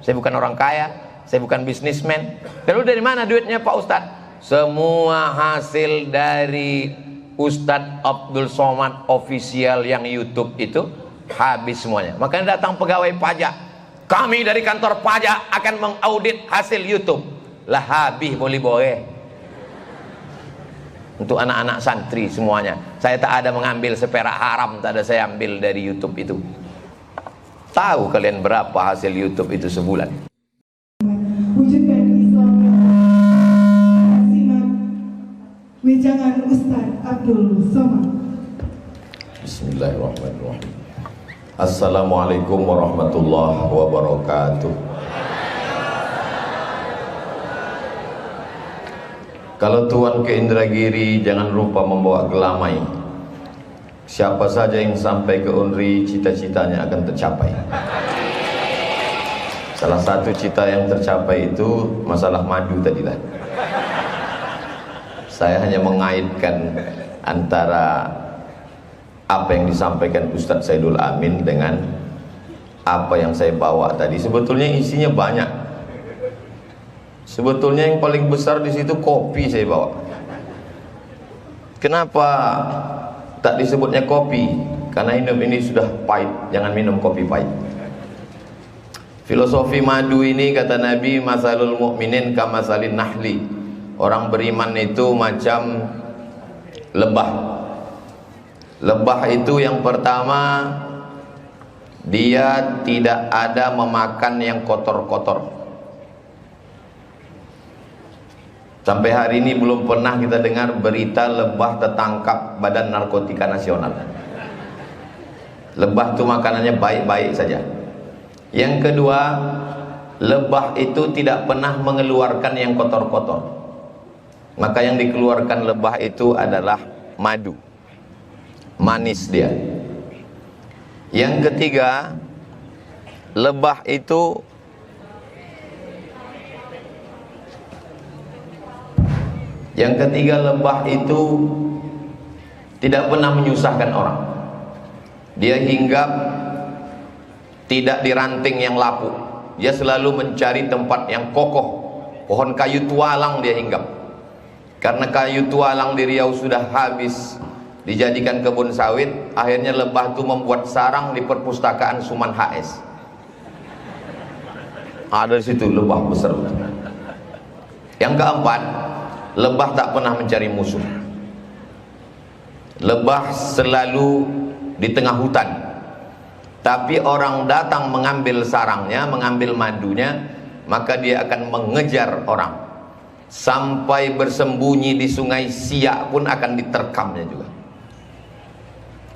Saya bukan orang kaya, saya bukan bisnismen. Lalu dari mana duitnya Pak Ustadz? Semua hasil dari Ustadz Abdul Somad official yang YouTube itu habis semuanya. Makanya datang pegawai pajak, kami dari kantor pajak akan mengaudit hasil YouTube. Lah habis boleh-boleh. Untuk anak-anak santri semuanya. Saya tak ada mengambil seperak haram, tak ada saya ambil dari YouTube itu. Tahu kalian berapa hasil YouTube itu sebulan? Wujudkan Islam. Simak wejangan Ustadz Abdul Somad. Bismillahirrahmanirrahim. Assalamualaikum warahmatullahi wabarakatuh. Kalau tuan ke Indragiri, jangan lupa membawa gelamai. Siapa saja yang sampai ke Unri, cita-citanya akan tercapai. Salah satu cita yang tercapai itu masalah madu tadilah. Saya hanya mengaitkan antara apa yang disampaikan Ustadz Saidul Amin dengan apa yang saya bawa tadi. Sebetulnya isinya banyak. Sebetulnya yang paling besar di situ kopi saya bawa. Kenapa tak disebutnya kopi? Karena hidup ini sudah pahit, jangan minum kopi pahit. Filosofi madu ini kata Nabi, masalul mu'minin kamasalin nahli. Orang beriman itu macam lebah. Lebah itu yang pertama, dia tidak ada memakan yang kotor-kotor. Sampai hari ini belum pernah kita dengar berita lebah tertangkap Badan Narkotika Nasional. Lebah itu makanannya baik-baik saja. Yang kedua, lebah itu tidak pernah mengeluarkan yang kotor-kotor. Maka yang dikeluarkan lebah itu adalah madu. Manis dia. Yang ketiga, lebah itu lebah itu tidak pernah menyusahkan orang. Dia hinggap tidak di ranting yang lapuk. Dia selalu mencari tempat yang kokoh. Pohon kayu tualang dia hinggap. Karena kayu tualang di Riau sudah habis dijadikan kebun sawit, akhirnya lebah itu membuat sarang di perpustakaan Suman HS. Ada di situ lebah besar. Yang keempat, lebah tak pernah mencari musuh. Lebah selalu di tengah hutan. Tapi orang datang mengambil sarangnya, mengambil madunya, maka dia akan mengejar orang. Sampai bersembunyi di sungai Siak pun akan diterkamnya juga.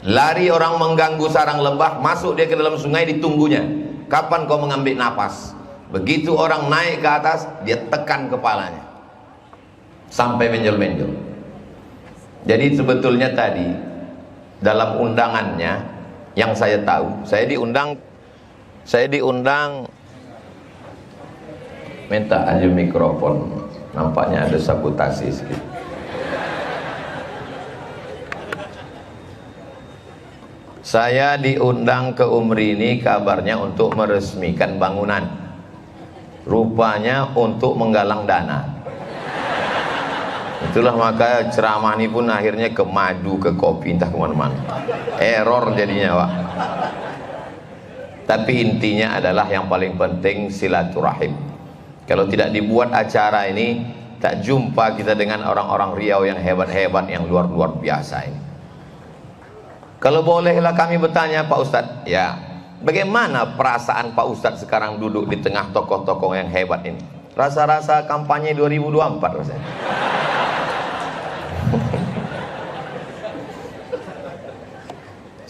Lari orang mengganggu sarang lebah, masuk dia ke dalam sungai, ditunggunya. Kapan kau mengambil napas? Begitu orang naik ke atas, dia tekan kepalanya sampai menjol-menjol. Jadi sebetulnya tadi dalam undangannya yang saya tahu, saya diundang minta aja mikrofon, nampaknya ada sabotasi sedikit. Saya diundang ke Umri ini kabarnya untuk meresmikan bangunan, rupanya untuk menggalang dana. Itulah maka ceramah ini pun akhirnya ke madu, ke kopi, entah kemana-mana. Error jadinya Pak. Tapi intinya adalah yang paling penting silaturahim. Kalau tidak dibuat acara ini, tak jumpa kita dengan orang-orang Riau yang hebat-hebat, yang luar biasa ini. Kalau bolehlah kami bertanya Pak Ustadz, ya bagaimana perasaan Pak Ustadz sekarang duduk di tengah tokoh-tokoh yang hebat ini? Rasa-rasa kampanye 2024 rasanya.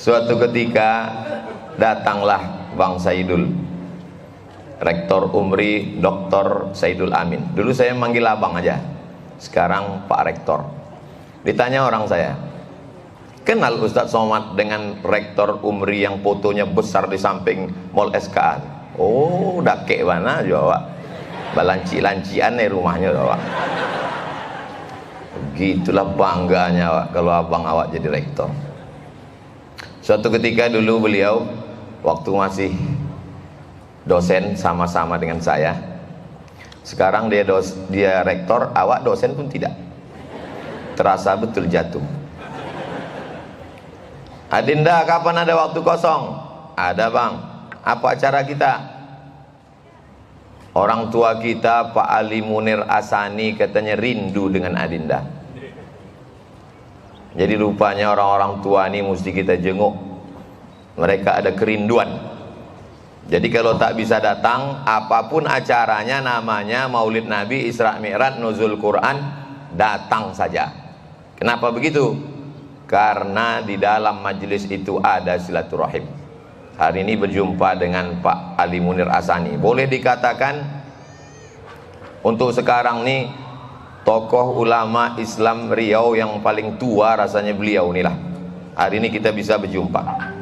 Suatu ketika datanglah Bang Saidul, Rektor Umri Dr. Saidul Amin. Dulu saya manggil abang aja, sekarang Pak Rektor. Ditanya orang saya, kenal Ustadz Somad dengan Rektor Umri yang fotonya besar di samping Mall SKA? Oh, dakek mana jawab, balanci-lancian nih rumahnya jawab. Begitulah bangganya Pak, kalau abang awak jadi rektor. Suatu ketika dulu beliau waktu masih dosen sama-sama dengan saya. Sekarang dia rektor, awak dosen pun tidak. Terasa betul jatuh. Adinda, kapan ada waktu kosong? Ada bang. Apa acara kita? Orang tua kita Pak Ali Munir Asani katanya rindu dengan Adinda. Jadi rupanya orang-orang tua ini mesti kita jenguk. Mereka ada kerinduan. Jadi kalau tak bisa datang, apapun acaranya, namanya Maulid Nabi, Isra Mi'raj, Nuzul Quran, datang saja. Kenapa begitu? Karena di dalam majelis itu ada silaturahim. Hari ini berjumpa dengan Pak Ali Munir Asani. Boleh dikatakan untuk sekarang nih tokoh ulama Islam Riau yang paling tua, rasanya beliau inilah. Hari ini kita bisa berjumpa.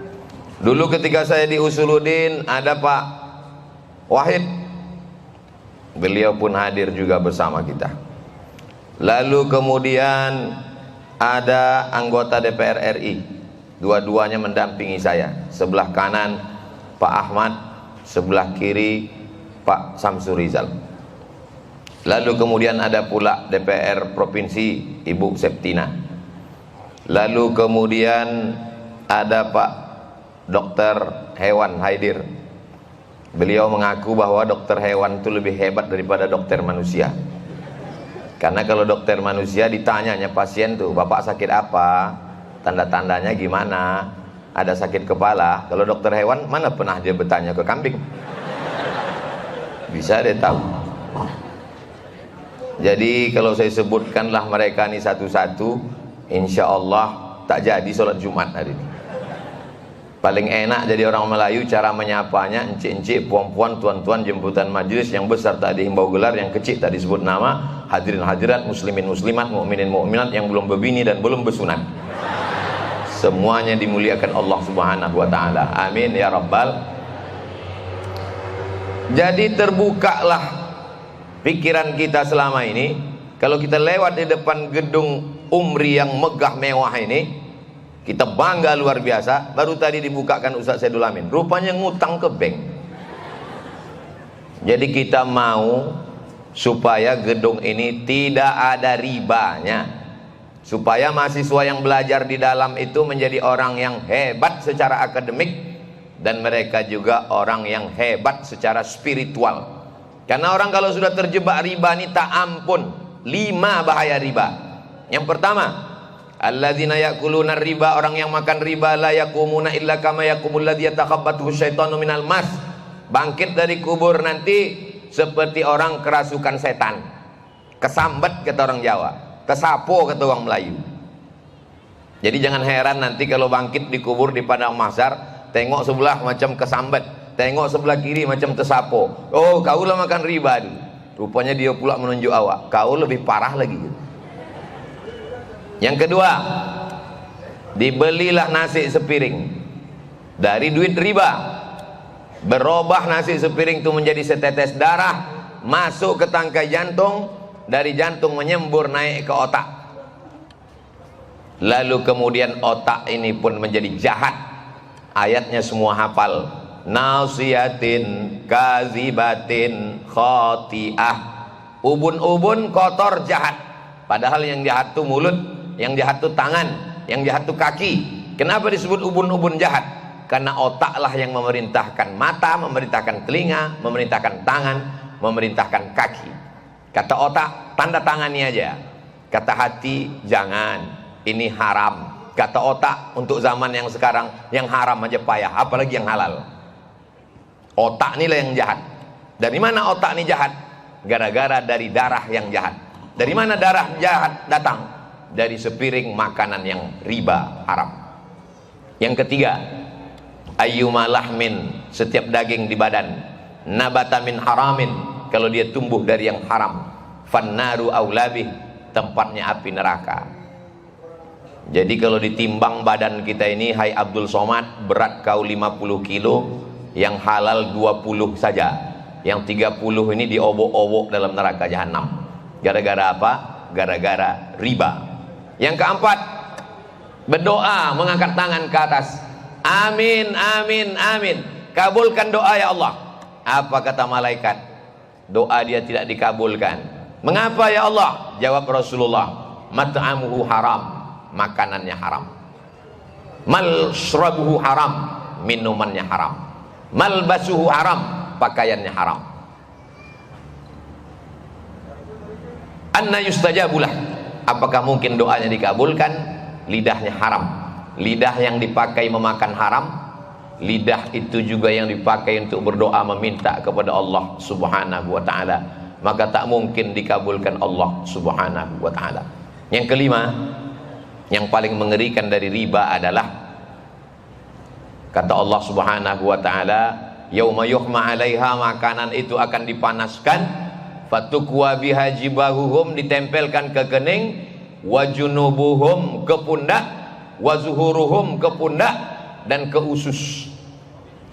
Dulu ketika saya di Usuluddin ada Pak Wahid, beliau pun hadir juga bersama kita. Lalu kemudian ada anggota DPR RI, dua-duanya mendampingi saya. Sebelah kanan Pak Ahmad, sebelah kiri Pak Samsur Rizal. Lalu kemudian ada pula DPR Provinsi Ibu Septina. Lalu kemudian ada Pak Dokter Hewan Haidir. Beliau mengaku bahwa dokter hewan itu lebih hebat daripada dokter manusia. Karena kalau dokter manusia ditanyanya pasien tuh, bapak sakit apa, tanda-tandanya gimana, ada sakit kepala. Kalau dokter hewan mana pernah dia bertanya ke kambing? Bisa dia tahu. Jadi kalau saya sebutkanlah mereka ini satu-satu, insya Allah tak jadi sholat Jumat hari ini. Paling enak jadi orang Melayu cara menyapanya, encik-encik, puan-puan, tuan-tuan, jemputan majelis, yang besar tak dihimbau gelar, yang kecil tak disebut nama, hadirin hadirat, muslimin muslimat, mukminin mukminat, yang belum berbini dan belum bersunat. Semuanya dimuliakan Allah Subhanahu wa taala. Amin ya rabbal. Jadi terbukalah pikiran kita selama ini. Kalau kita lewat di depan gedung Umri yang megah mewah ini, kita bangga luar biasa. Baru tadi dibukakan Ustaz Saidul Amin, rupanya ngutang ke bank. Jadi kita mau supaya gedung ini tidak ada ribanya, supaya mahasiswa yang belajar di dalam itu menjadi orang yang hebat secara akademik, dan mereka juga orang yang hebat secara spiritual. Karena orang kalau sudah terjebak riba ini tak ampun. 5 bahaya riba. Yang pertama, alladzina ya'kuluna riba, orang yang makan riba, la yakumuna illa kama yakumul ladzi yatakhabbathu syaitanu minal mas. Bangkit dari kubur nanti seperti orang kerasukan setan. Kesambet kata orang Jawa, kesapo kata orang Melayu. Jadi jangan heran nanti kalau bangkit di kubur di padang mahsyar, tengok sebelah macam kesambet, tengok sebelah kiri macam tersapo. Oh, kau lah makan riba dulu. Rupanya dia pula menunjuk awak, kau lebih parah lagi. Yang kedua, dibelilah nasi sepiring dari duit riba. Berubah nasi sepiring itu menjadi setetes darah, masuk ke tangkai jantung, dari jantung menyembur naik ke otak. Lalu kemudian otak ini pun menjadi jahat. Ayatnya semua hafal. Nasiyatin kazibatin khoti'ah. Ubun-ubun kotor jahat. Padahal yang jahat itu mulut, yang jahat itu tangan, yang jahat itu kaki. Kenapa disebut ubun-ubun jahat? Karena otaklah yang memerintahkan mata, memerintahkan telinga, memerintahkan tangan, memerintahkan kaki. Kata otak, tanda tangani aja. Kata hati, jangan, ini haram. Kata otak, untuk zaman yang sekarang, yang haram aja payah, apalagi yang halal. Otak inilah yang jahat. Dari mana otak ini jahat? Gara-gara dari darah yang jahat. Dari mana darah jahat datang? Dari sepiring makanan yang riba, haram. Yang ketiga, ayyuma lahmin, setiap daging di badan, nabata min haramin, kalau dia tumbuh dari yang haram, fannaru aulabih, tempatnya api neraka. Jadi kalau ditimbang badan kita ini, hai Abdul Somad, berat kau 50 kilo, yang halal 20 saja, yang 30 ini diobok-obok dalam neraka jahanam. Gara-gara apa? Gara-gara riba. Yang keempat, berdoa mengangkat tangan ke atas. Amin, amin, amin. Kabulkan doa ya Allah. Apa kata malaikat? Doa dia tidak dikabulkan. Mengapa ya Allah? Jawab Rasulullah, mat'amuhu haram, makanannya haram. Malsyrabuhu haram, minumannya haram. Malbasuhu haram, pakaiannya haram. Anna yustajabulah, apakah mungkin doanya dikabulkan? Lidahnya haram. Lidah yang dipakai memakan haram. Lidah itu juga yang dipakai untuk berdoa meminta kepada Allah subhanahu wa ta'ala, maka tak mungkin dikabulkan Allah subhanahu wa ta'ala. Yang kelima, yang paling mengerikan dari riba adalah kata Allah subhanahu wa ta'ala, yauma yuhma 'alaiha, makanan itu akan dipanaskan, fatukwa biha jibahuhum, ditempelkan ke kening, wa junubuhum, ke pundak, wa zuhuruhum, ke pundak, dan ke usus.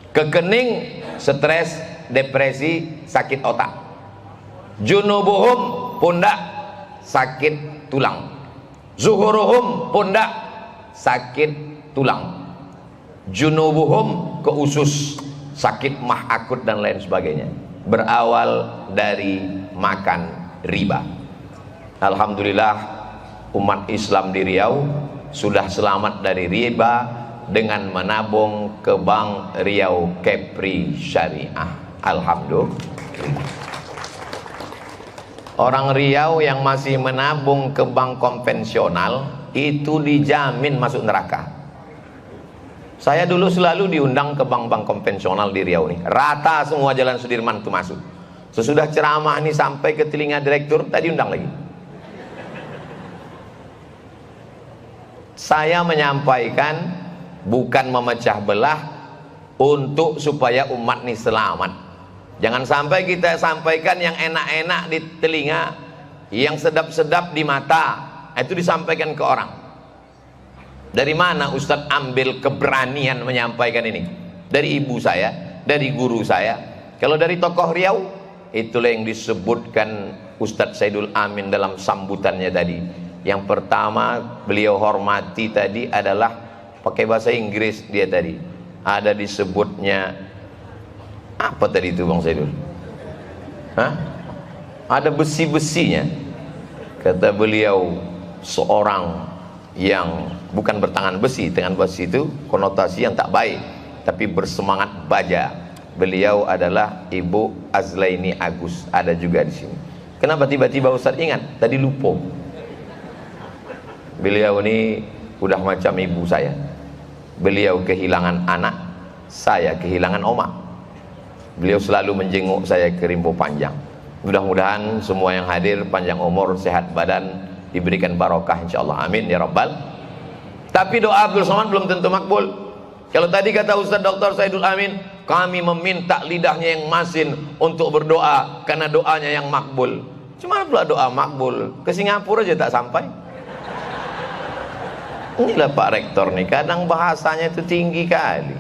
Ke kening stres, depresi, sakit otak. Junubuhum, pundak, sakit tulang. Zuhuruhum, pundak, sakit tulang. Junubuhum, ke usus, sakit mah akut dan lain sebagainya. Berawal dari makan riba. Alhamdulillah, umat Islam di Riau sudah selamat dari riba dengan menabung ke Bank Riau Kepri Syariah. Alhamdulillah. Orang Riau yang masih menabung ke bank konvensional itu dijamin masuk neraka. Saya dulu selalu diundang ke bank-bank konvensional di Riau nih. Rata semua Jalan Sudirman itu masuk. Sesudah ceramah ini sampai ke telinga direktur, tadi undang lagi. Saya menyampaikan bukan memecah belah, untuk supaya umat ini selamat. Jangan sampai kita sampaikan yang enak-enak di telinga, yang sedap-sedap di mata, itu disampaikan ke orang. Dari mana Ustadz ambil keberanian menyampaikan ini? Dari ibu saya, dari guru saya. Kalau dari tokoh Riau, itulah yang disebutkan Ustadz Saidul Amin dalam sambutannya tadi. Yang pertama beliau hormati tadi adalah pakai bahasa Inggris dia tadi. Ada disebutnya apa tadi itu Bang Saidul? Hah? Ada besi-besinya. Kata beliau, seorang yang bukan bertangan besi. Tangan besi itu konotasi yang tak baik, tapi bersemangat baja. Beliau adalah Ibu Azlaini Agus, ada juga di sini. Kenapa tiba-tiba Ustaz ingat? Tadi lupa. Beliau ini udah macam ibu saya. Beliau kehilangan anak, saya kehilangan oma. Beliau selalu menjenguk saya ke Rimbo Panjang. Mudah-mudahan semua yang hadir panjang umur, sehat badan, diberikan barokah insyaallah. Amin ya rabbal. Tapi doa Abdul Somad belum tentu makbul. Kalau tadi kata Ustaz Dr. Saidul Amin, kami meminta lidahnya yang masin untuk berdoa karena doanya yang makbul. Cuma pula doa makbul, ke Singapura aja tak sampai. Inilah Pak Rektor nih, kadang bahasanya itu tinggi kali.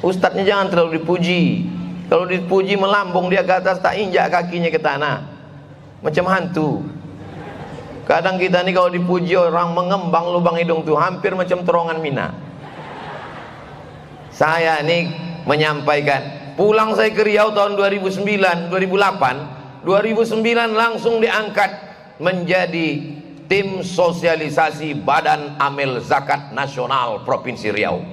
Ustadznya jangan terlalu dipuji. Kalau dipuji melambung dia ke atas, tak injak kakinya ke tanah, macam hantu. Kadang kita nih kalau dipuji orang mengembang lubang hidung tuh hampir macam terowongan Mina. Saya nih menyampaikan, pulang saya ke Riau tahun 2009, 2008, 2009 langsung diangkat menjadi tim sosialisasi Badan Amil Zakat Nasional Provinsi Riau.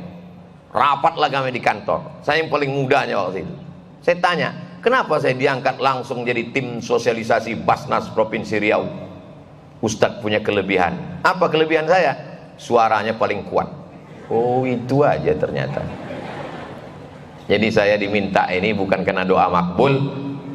Rapatlah kami di kantor. Saya yang paling mudanya waktu itu. Saya tanya, kenapa saya diangkat langsung jadi tim sosialisasi Basnas Provinsi Riau? Ustadz punya kelebihan. Apa kelebihan saya? Suaranya paling kuat. Oh, itu aja ternyata. Jadi saya diminta ini bukan karena doa makbul,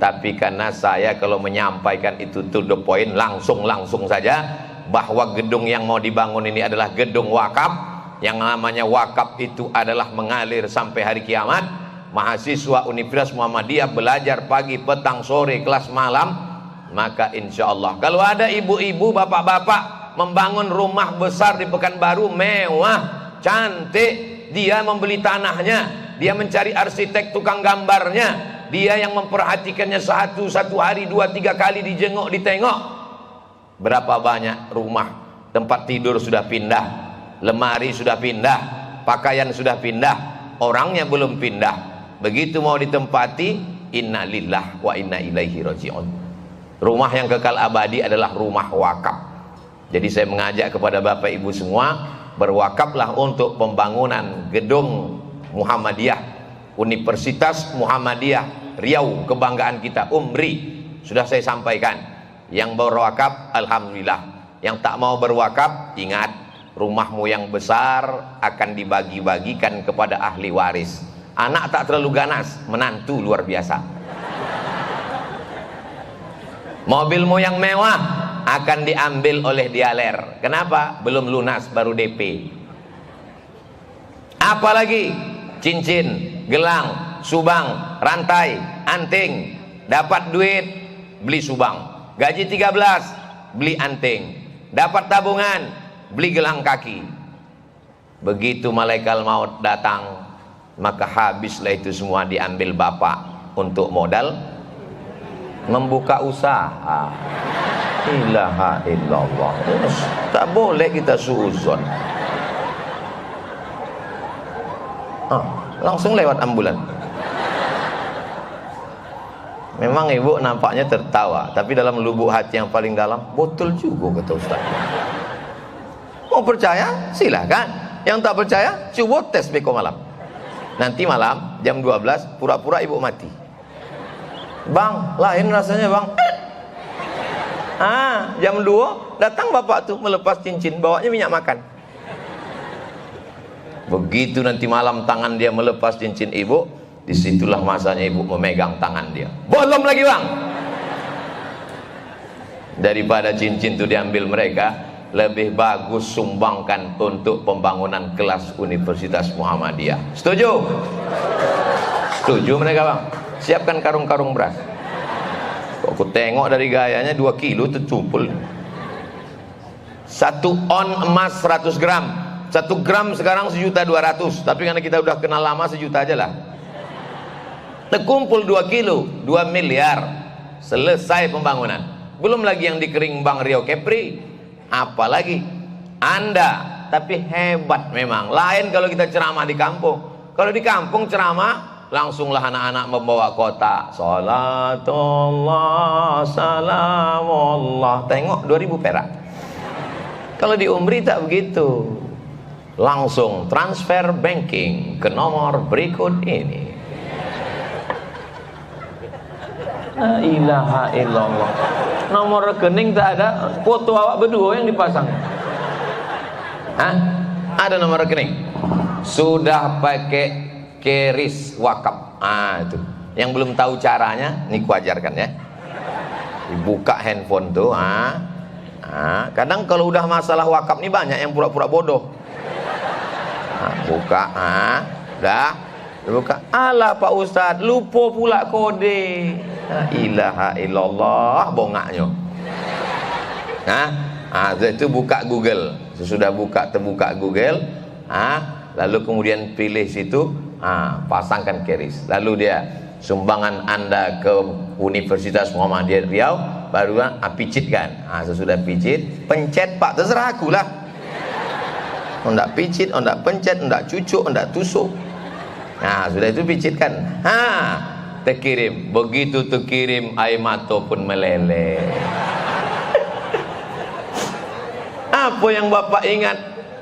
tapi karena saya kalau menyampaikan itu to the point, langsung saja, bahwa gedung yang mau dibangun ini adalah gedung wakaf. Yang namanya wakaf itu adalah mengalir sampai hari kiamat. Mahasiswa Universitas Muhammadiyah belajar pagi, petang, sore, kelas malam. Maka insya Allah kalau ada ibu-ibu, bapak-bapak membangun rumah besar di Pekanbaru, mewah, cantik, dia membeli tanahnya, dia mencari arsitek tukang gambarnya, dia yang memperhatikannya satu hari, 2-3 kali dijenguk, ditengok. Berapa banyak rumah, tempat tidur sudah pindah, lemari sudah pindah, pakaian sudah pindah, orangnya belum pindah. begitu mau ditempati, inna lillah wa inna ilaihi raji'un. Rumah yang kekal abadi adalah rumah wakaf. Jadi saya mengajak kepada Bapak Ibu semua, berwakaflah untuk pembangunan gedung Muhammadiyah, Universitas Muhammadiyah Riau, kebanggaan kita, UMRI. Sudah saya sampaikan, yang berwakaf alhamdulillah, yang tak mau berwakaf ingat, rumahmu yang besar akan dibagi-bagikan kepada ahli waris. Anak tak terlalu ganas, menantu luar biasa. Mobilmu yang mewah akan diambil oleh dialer. Kenapa? Belum lunas, baru DP. Apalagi cincin, gelang, subang, rantai, anting. Dapat duit, beli subang. Gaji 13, beli anting. Dapat tabungan, beli gelang kaki. Begitu malaikat maut datang, maka habislah itu semua, diambil bapak untuk modal membuka usaha. Ilaha illallah. Tak boleh kita suuzon. Langsung lewat ambulan. Memang ibu nampaknya tertawa, tapi dalam lubuk hati yang paling dalam, betul juga kata Ustaz. Mau percaya silahkan, yang tak percaya coba tes beko malam. Nanti malam jam 12 pura-pura ibu mati. Bang, lain rasanya bang. Jam 2 datang bapak tuh melepas cincin, bawanya minyak makan. Begitu nanti malam tangan dia melepas cincin ibu, disitulah masanya ibu memegang tangan dia. Belum lagi bang. Daripada cincin itu diambil mereka, lebih bagus sumbangkan untuk pembangunan kelas Universitas Muhammadiyah. Setuju? Setuju mereka bang. Siapkan karung-karung beras. Kok aku tengok dari gayanya 2 kilo tercumpul. 1 on emas 100 gram. 1 gram sekarang 1.200.000. Tapi karena kita udah kenal lama, 1 juta aja lah. Terkumpul 2 kilo, 2 miliar. Selesai pembangunan. Belum lagi yang dikering Bang Riau Kepri. Apalagi Anda. Tapi hebat memang. Lain kalau kita ceramah di kampung. Kalau di kampung ceramah, langsunglah anak-anak membawa kotak. Salatullah, salamullah. Tengok 2.000 perak. Kalau di UMRI tak begitu. Langsung transfer banking ke nomor berikut ini. La ilaha illallah. Nomor rekening tak ada, foto awak berdua yang dipasang. Ada nomor rekening. Sudah pakai keris wakaf. Itu. Yang belum tahu caranya, ini kuajarkan ya. Dibuka handphone tuh. Kadang kalau udah masalah wakaf nih banyak yang pura-pura bodoh. Buka, dah, buka. Alah Pak Ustadz, lupa pula kode. La ilaha illallah, bongaknya. Itu buka Google. Sesudah terbuka Google, lalu kemudian pilih situ, pasangkan keris. Lalu dia sumbangan Anda ke Universitas Muhammadiyah Riau, baru picitkan. Sesudah picit, pencet Pak, terserah aku lah. Ndak picit, ndak pencet, ndak cucuk, ndak tusuk. Sudah itu picitkan. Terkirim. Begitu terkirim, air mata pun meleleh. Apa yang bapak ingat?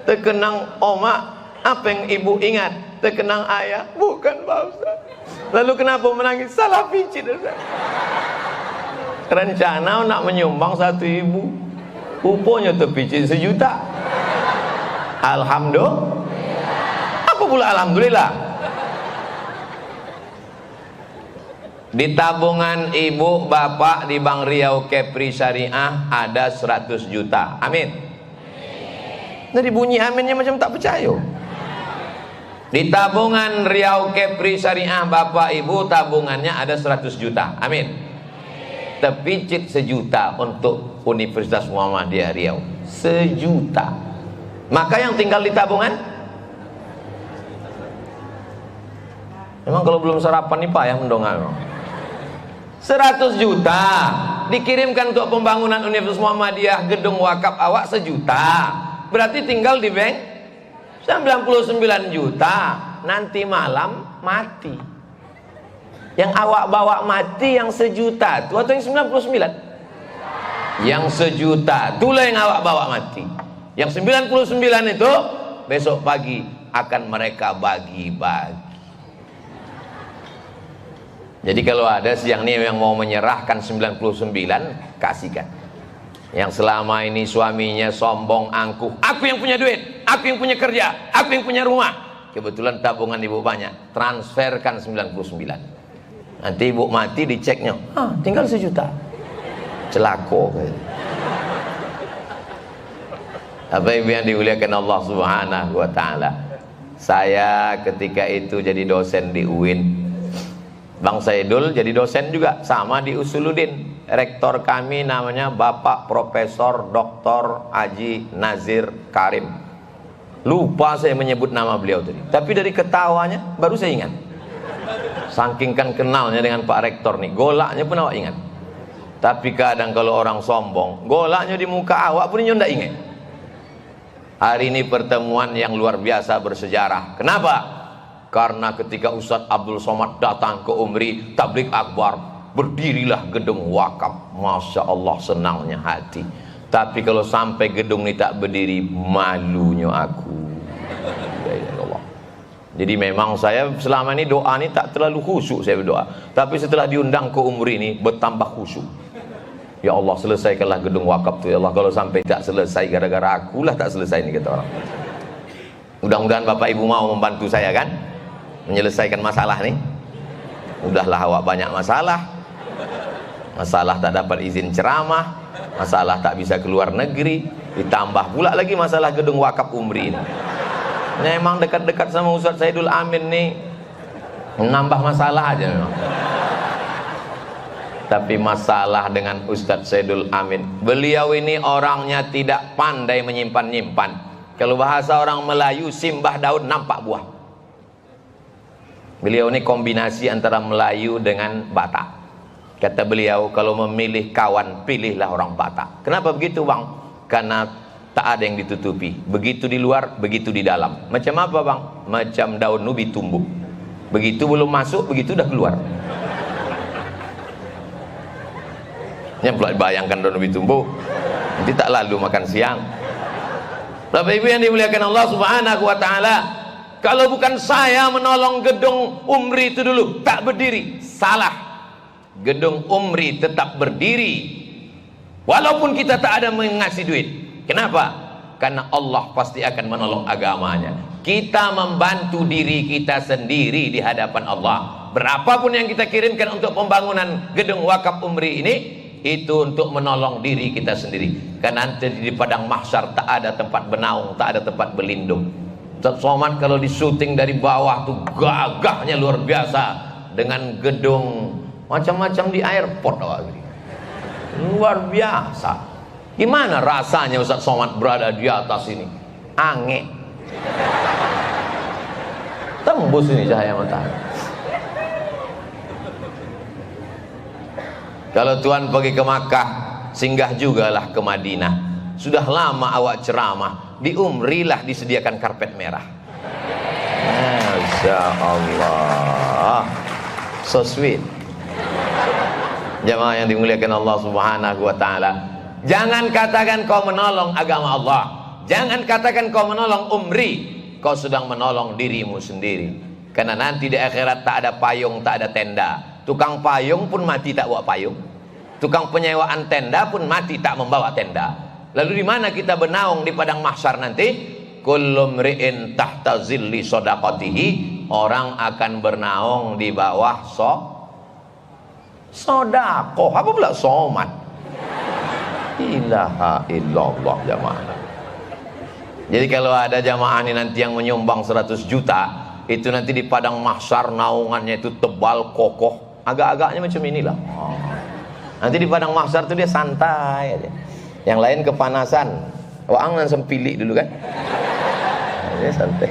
Terkenang oma. Apa yang ibu ingat? Terkenang ayah. Bukan Pak Ustaz. Lalu kenapa menangis? Salah picit Ustaz. Rencana nak menyumbang 1.000, rupanya terpicit 1 juta. Alhamdulillah. Apa pula alhamdulillah? Di tabungan ibu bapak di Bank Riau Kepri Syariah ada 100 juta. Amin. Dari bunyi aminnya macam tak percaya. Di tabungan Riau Kepri Syariah bapak ibu tabungannya ada 100 juta. Amin. Terpicit 1 juta untuk Universitas Muhammadiyah Riau. 1 juta. Maka yang tinggal di tabungan, memang kalau belum sarapan nih payah mendongak. 100 juta dikirimkan untuk pembangunan Universitas Muhammadiyah, gedung wakaf awak 1 juta. Berarti tinggal di bank 99 juta. Nanti malam mati. Yang awak bawa mati yang 1 juta itu atau yang 99? Yang 1 juta itulah yang awak bawa mati. Yang 99 itu besok pagi akan mereka bagi-bagi. Jadi kalau ada siang ini yang mau menyerahkan 99, kasihkan. Yang selama ini suaminya sombong, angkuh, aku yang punya duit, aku yang punya kerja, aku yang punya rumah. Kebetulan tabungan ibu banyak, transferkan 99. Nanti ibu mati diceknya, tinggal 1 juta. Celako. Apa ibu yang dimuliakan Allah Subhanahu wa ta'ala, saya ketika itu jadi dosen di UIN, Bang Saidul jadi dosen juga sama di Usuluddin. Rektor kami namanya Bapak Profesor Dr. Haji Nazir Karim. Lupa saya menyebut nama beliau tadi, tapi dari ketawanya baru saya ingat. Saking kan kenalnya dengan Pak Rektor nih, golaknya pun awak ingat. Tapi kadang kalau orang sombong, golaknya di muka awak pun ndak ingat. Hari ini pertemuan yang luar biasa bersejarah. Kenapa? Karena ketika Ustadz Abdul Somad datang ke Umri Tablik Akbar, berdirilah gedung wakaf. Masya Allah, senangnya hati. Tapi kalau sampai gedung ini tak berdiri, malunya aku. Jadi memang saya selama ini doa ini tak terlalu khusyuk saya berdoa. Tapi setelah diundang ke Umri ini bertambah khusyuk. Ya Allah, selesaikanlah gedung wakaf tu ya Allah. Kalau sampai tak selesai gara-gara akulah tak selesai ini, kata orang. Mudah-mudahan Bapak Ibu mau membantu saya kan menyelesaikan masalah nih. Udahlah awak banyak masalah. Masalah tak dapat izin ceramah, masalah tak bisa keluar negeri, ditambah pula lagi masalah gedung wakaf Umri ini. Memang dekat-dekat sama Ustadz Saidul Amin nih, menambah masalah aja memang. Tapi masalah dengan Ustadz Saidul Amin, beliau ini orangnya tidak pandai menyimpan-nyimpan. Kalau bahasa orang Melayu, simbah daun nampak buah. Beliau ini kombinasi antara Melayu dengan Batak. Kata beliau, kalau memilih kawan, pilihlah orang Batak. Kenapa begitu bang? Karena tak ada yang ditutupi. Begitu di luar, begitu di dalam. Macam apa bang? Macam daun ubi tumbuh. Begitu belum masuk, begitu udah keluar. Yang pula bayangkan daun ubi tumbuh, nanti tak lalu makan siang. Bapak Ibu yang dimuliakan Allah Subhanahu wa ta'ala, kalau bukan saya menolong gedung Umri itu dulu tak berdiri, salah. Gedung Umri tetap berdiri walaupun kita tak ada mengasih duit. Kenapa? Karena Allah pasti akan menolong agamanya. Kita membantu diri kita sendiri di hadapan Allah. Berapapun yang kita kirimkan untuk pembangunan gedung wakaf Umri ini, itu untuk menolong diri kita sendiri. Karena nanti di padang mahsyar tak ada tempat bernaung, tak ada tempat berlindung. Ustaz Somad kalau disuting dari bawah tuh gagahnya luar biasa, dengan gedung macam-macam di airport, luar biasa. Gimana rasanya Ustaz Somad berada di atas ini? Ange, tembus ini cahaya matahari. Kalau Tuhan pergi ke Makkah, singgah jugalah ke Madinah. Sudah lama awak ceramah, di Umri lah disediakan karpet merah. Masya Allah, so sweet. Jamaah yang dimuliakan Allah Subhanahu wa ta'ala, jangan katakan kau menolong agama Allah, jangan katakan kau menolong Umri, kau sedang menolong dirimu sendiri. Karena nanti di akhirat tak ada payung, tak ada tenda. Tukang payung pun mati tak bawa payung, tukang penyewaan tenda pun mati tak membawa tenda. Lalu di mana kita bernaung di padang mahsyar nanti? Kullu mri'in tahta zilli shadaqatihi, orang akan bernaung di bawah sodako. Apa pula somat? Ilaha illallah jamaah. Jadi kalau ada jamaah ini nanti yang menyumbang 100 juta, itu nanti di padang mahsyar naungannya itu tebal kokoh, agak-agaknya macam inilah. Nanti di padang mahsyar itu dia santai aja. Yang lain kepanasan. Waang langsung pilih dulu kan. Dia santai.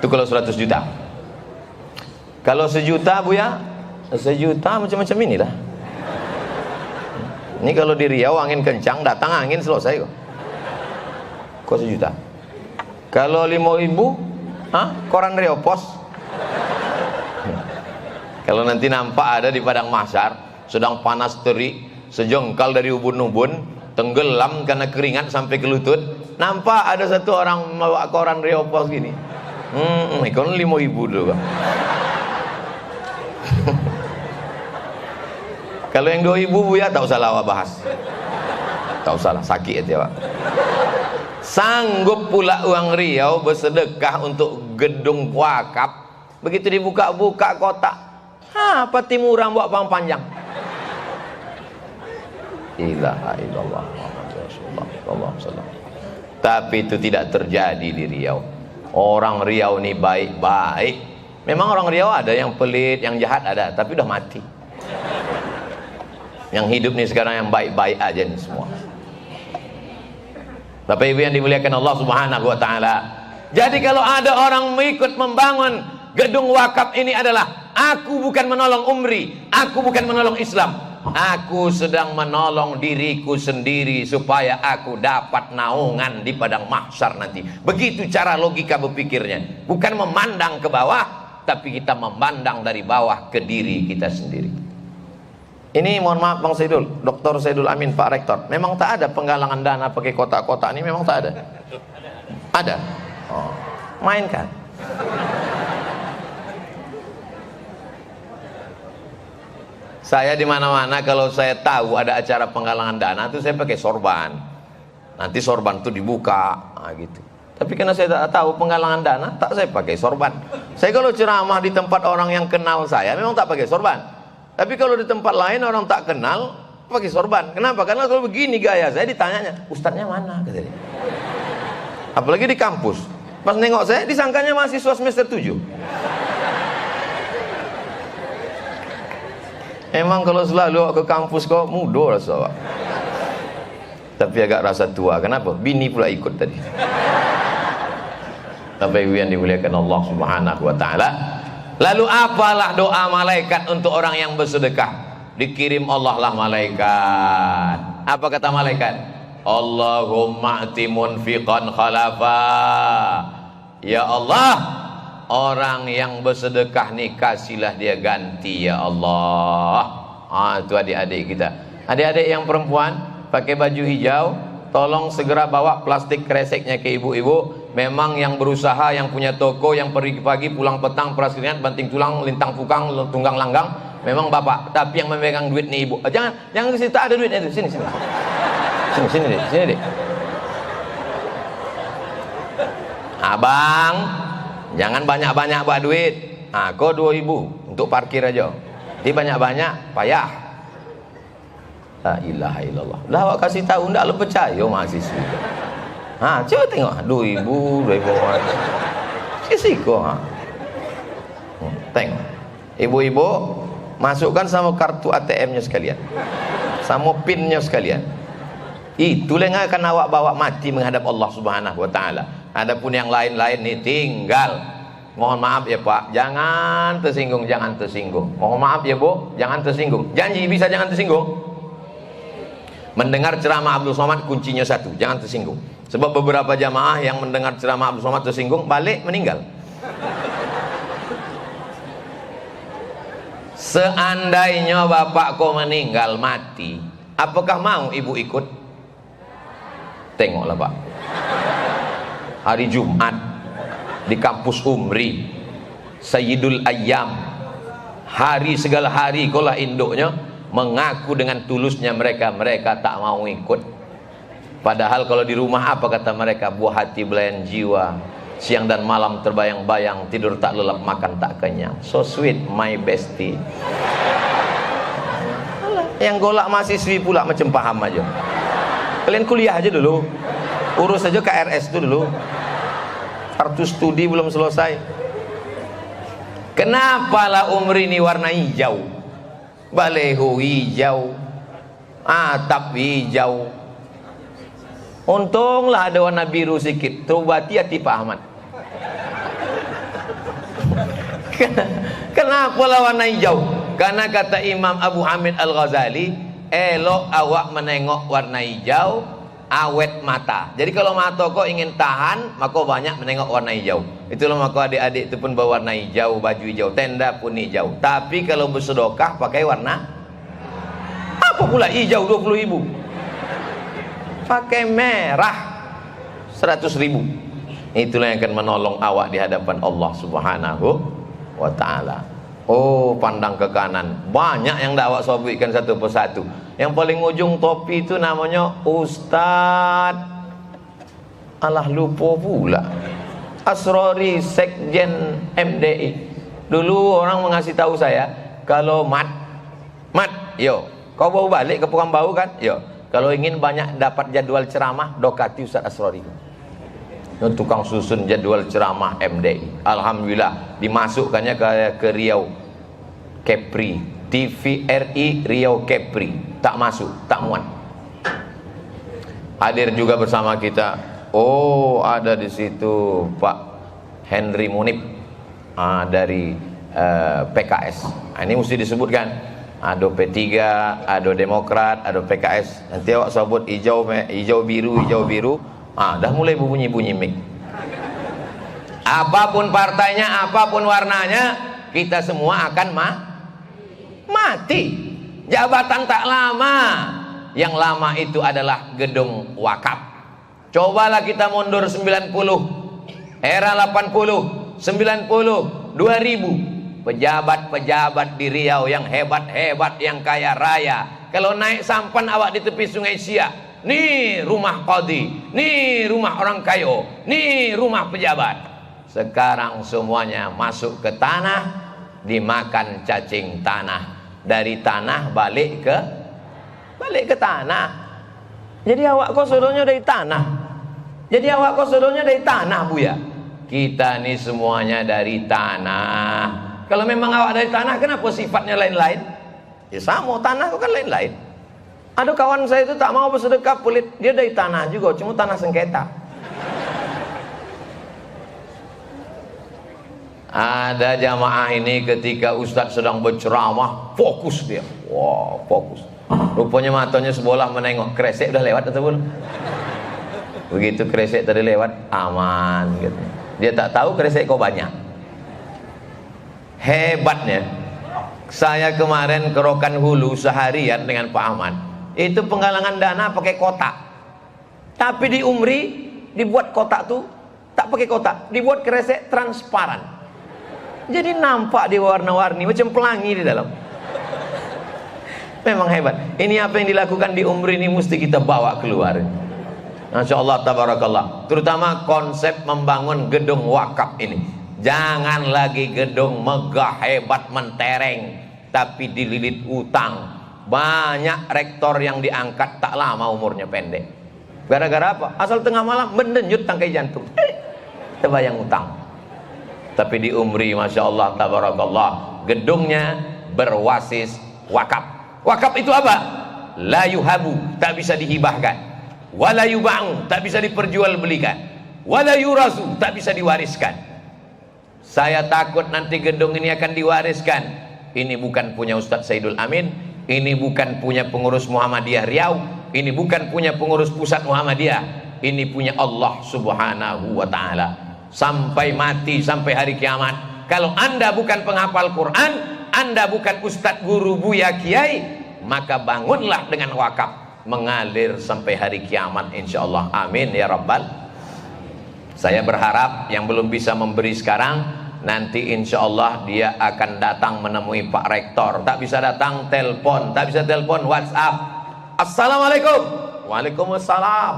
Itu kalau 100 juta. Kalau 1 juta Bu ya, 1 juta macam-macam inilah. Ini kalau di Riau angin kencang, datang angin selesai kok. Kok 1 juta. Kalau 5.000, koran Riau Pos. Kalau nanti nampak ada di padang mahsyar sedang panas terik, sejengkal dari ubun-ubun, tenggelam karena keringat sampai ke lutut, nampak ada satu orang membawa koran Riau Pos gini. Ikon 5.000 dulu. Kalau yang 2.000 ya tak usah lah bahas. Tak usah lah, sakit aja Pak. Sanggup pula uang Riau bersedekah untuk gedung wakaf. Begitu dibuka-buka kotak, pati murah buat pang panjang. Ilaha illallah Muhammad Rasulullah sallallahu alaihi wasallam. Tapi itu tidak terjadi di Riau. Orang Riau ini baik-baik. Memang orang Riau ada yang pelit, yang jahat ada, tapi udah mati. Yang hidup nih sekarang yang baik-baik aja nih semua. Bapak Ibu yang dimuliakan Allah Subhanahu wa taala. Jadi kalau ada orang mengikut membangun gedung wakaf ini adalah, aku bukan menolong Umri, aku bukan menolong Islam, aku sedang menolong diriku sendiri supaya aku dapat naungan di padang mahsyar nanti. Begitu cara logika berpikirnya. Bukan memandang ke bawah, tapi kita memandang dari bawah ke diri kita sendiri. Ini mohon maaf Bang Saidul, Dr. Saidul Amin, Pak Rektor, memang tak ada penggalangan dana pakai kotak-kotak ini, memang tak ada. Ada. Oh, mainkan. Saya di mana-mana kalau saya tahu ada acara penggalangan dana itu saya pakai sorban. Nanti sorban itu dibuka, gitu. Tapi karena saya tak tahu penggalangan dana, tak saya pakai sorban. Saya kalau ceramah di tempat orang yang kenal saya, memang tak pakai sorban. Tapi kalau di tempat lain orang tak kenal, pakai sorban. Kenapa? Karena kalau begini gaya saya ditanyanya, ustadznya mana? Katanya. Apalagi di kampus. Pas nengok saya, disangkanya mahasiswa semester 7. Emang kalau selalu ke kampus kok muda rasa. Tapi agak rasa tua. Kenapa? Bini pula ikut tadi. Tapi yang dimuliakan Allah Subhanahu wa taala. Lalu apalah doa malaikat untuk orang yang bersedekah? Dikirim Allah lah malaikat. Apa kata malaikat? Allahumma ati munfiqan khalafa. Ya Allah, orang yang bersedekah nih kasihlah dia ganti ya Allah. Itu adik-adik kita. Adik-adik yang perempuan pakai baju hijau, tolong segera bawa plastik kreseknya ke ibu-ibu. Memang yang berusaha, yang punya toko, yang pergi pagi pulang petang, peras keringat, banting tulang, lintang pukang, tunggang langgang, memang bapak. Tapi yang memegang duit nih ibu. Jangan ke situ, tak ada duitnya itu. Sini deh. Abang, jangan banyak-banyak buat duit. Kau 2.000 untuk parkir aja. Jadi banyak-banyak payah. La ilaha illallah. Lah awak kasih tahu ndak lo percaya mahasiswa. Coba tengok 2.000 sisiko. Tengok. Ibu-ibu masukkan sama kartu ATM-nya sekalian. Sama PIN-nya sekalian. Itulah yang akan awak bawa mati menghadap Allah Subhanahu wa taala. Adapun yang lain-lain nih tinggal. Mohon maaf ya Pak, jangan tersinggung. Mohon maaf ya Bu, jangan tersinggung. Janji bisa jangan tersinggung. Mendengar ceramah Abdul Somad kuncinya satu, jangan tersinggung. Sebab beberapa jamaah yang mendengar ceramah Abdul Somad tersinggung, balik meninggal. Seandainya bapak kau meninggal mati, apakah mau ibu ikut? Tengoklah Pak, hari Jumat di kampus Umri, Sayyidul Ayyam, hari segala hari kolah induknya, mengaku dengan tulusnya mereka tak mau ikut. Padahal kalau di rumah apa kata mereka? Buah hati belayan jiwa, siang dan malam terbayang-bayang, tidur tak lelap, makan tak kenyang. So sweet my bestie. Yang golak mahasiswi pula macam paham aja. Kalian kuliah aja dulu, urus aja KRS itu dulu. Kartu studi belum selesai. Kenapa lah Umri ini warna hijau? Baleho hijau, atap hijau. Untunglah ada warna biru sedikit. Terobati hati Pak Ahmad. Kenapa lah warna hijau? Karena kata Imam Abu Hamid Al-Ghazali, elok awak menengok warna hijau awet mata. Jadi kalau mata kau ingin tahan, maka banyak menengok warna hijau. Itulah maka adik-adik itu pun berwarna hijau, baju hijau, tenda pun hijau. Tapi kalau bersedekah pakai warna apa pula hijau 20.000? Pakai merah 100.000. Itulah yang akan menolong awak di hadapan Allah Subhanahu wa ta'ala. Oh, pandang ke kanan, banyak yang dah awak sebutkan satu persatu. Yang paling ujung topi itu namanya Ustaz, alah lupa pula, Asrori Sekjen MDI. Dulu orang mengasih tahu saya, kalau mat, yo, kau bawa balik ke Pekanbaru kan, yo, kalau ingin banyak dapat jadwal ceramah, dokati Ustaz Asrori. Tukang susun jadwal ceramah MDI. Alhamdulillah dimasukkannya ke Riau Kepri, TVRI Riau Kepri. Tak masuk, tak muat. Hadir juga bersama kita. Oh, ada di situ Pak Henry Munib dari PKS. Ini mesti disebutkan. Ada P3, ada Demokrat, ada PKS. Nanti awak sebut hijau biru. Dah mulai bunyi mic. Apapun partainya, apapun warnanya, kita semua akan mati. Jabatan tak lama. Yang lama itu adalah gedung wakaf. Cobalah kita mundur 90, era 80, 90, 2000. Pejabat-pejabat di Riau yang hebat-hebat, yang kaya raya, kalau naik sampan awak di tepi Sungai Siak, nih rumah qadhi, nih rumah orang kaya, nih rumah pejabat. Sekarang semuanya masuk ke tanah, dimakan cacing tanah. Dari tanah balik ke tanah. Jadi awak kau sodornya dari tanah. Buya. Kita nih semuanya dari tanah. Kalau memang awak dari tanah, kenapa sifatnya lain-lain? Ya sama, tanah kau kan lain-lain. Ada kawan saya itu tak mau bersedekah pelit, dia dari tanah juga, cuma tanah sengketa. Ada jamaah ini ketika Ustadz sedang berceramah, fokus dia. Wah, fokus. Rupanya matanya sebelah menengok, kresek udah lewat atau belum? Begitu kresek tadi lewat, aman gitu. Dia tak tahu kresek kau banyak. Hebatnya, saya kemarin ke Rokan Hulu seharian dengan Pak Ahmad. Itu penggalangan dana pakai kotak. Tapi di Umri dibuat kotak tuh tak pakai kotak, dibuat kresek transparan. Jadi nampak di warna-warni macam pelangi di dalam. Memang hebat. Ini apa yang dilakukan di Umri ini mesti kita bawa keluar. Masya Allah, tabarakallah. Terutama konsep membangun gedung wakaf ini. Jangan lagi gedung megah hebat mentereng, tapi dililit utang. Banyak rektor yang diangkat tak lama umurnya pendek. Gara-gara apa? Asal tengah malam mendenyut tangkai jantung. Terbayang utang. Tapi di Umri, Masya Allah, tabarakallah, gedungnya berwasis wakaf. Wakaf itu apa? La yuhabu, tak bisa dihibahkan. Wala yuba'u, tak bisa diperjualbelikan. Wala yurasu, tak bisa diwariskan. Saya takut nanti gedung ini akan diwariskan. Ini bukan punya Ustadz Saidul Amin, ini bukan punya pengurus Muhammadiyah Riau, ini bukan punya pengurus pusat Muhammadiyah, ini punya Allah Subhanahu wa ta'ala. Sampai mati, sampai hari kiamat, kalau anda bukan penghafal Quran, anda bukan ustadz, guru, buya, kiai, maka bangunlah dengan wakaf, mengalir sampai hari kiamat insyaallah. Amin ya rabbal. Saya berharap yang belum bisa memberi sekarang, nanti insyaallah dia akan datang menemui Pak Rektor. Tak bisa datang, telepon. Tak bisa telepon, WhatsApp. Assalamualaikum. Waalaikumsalam.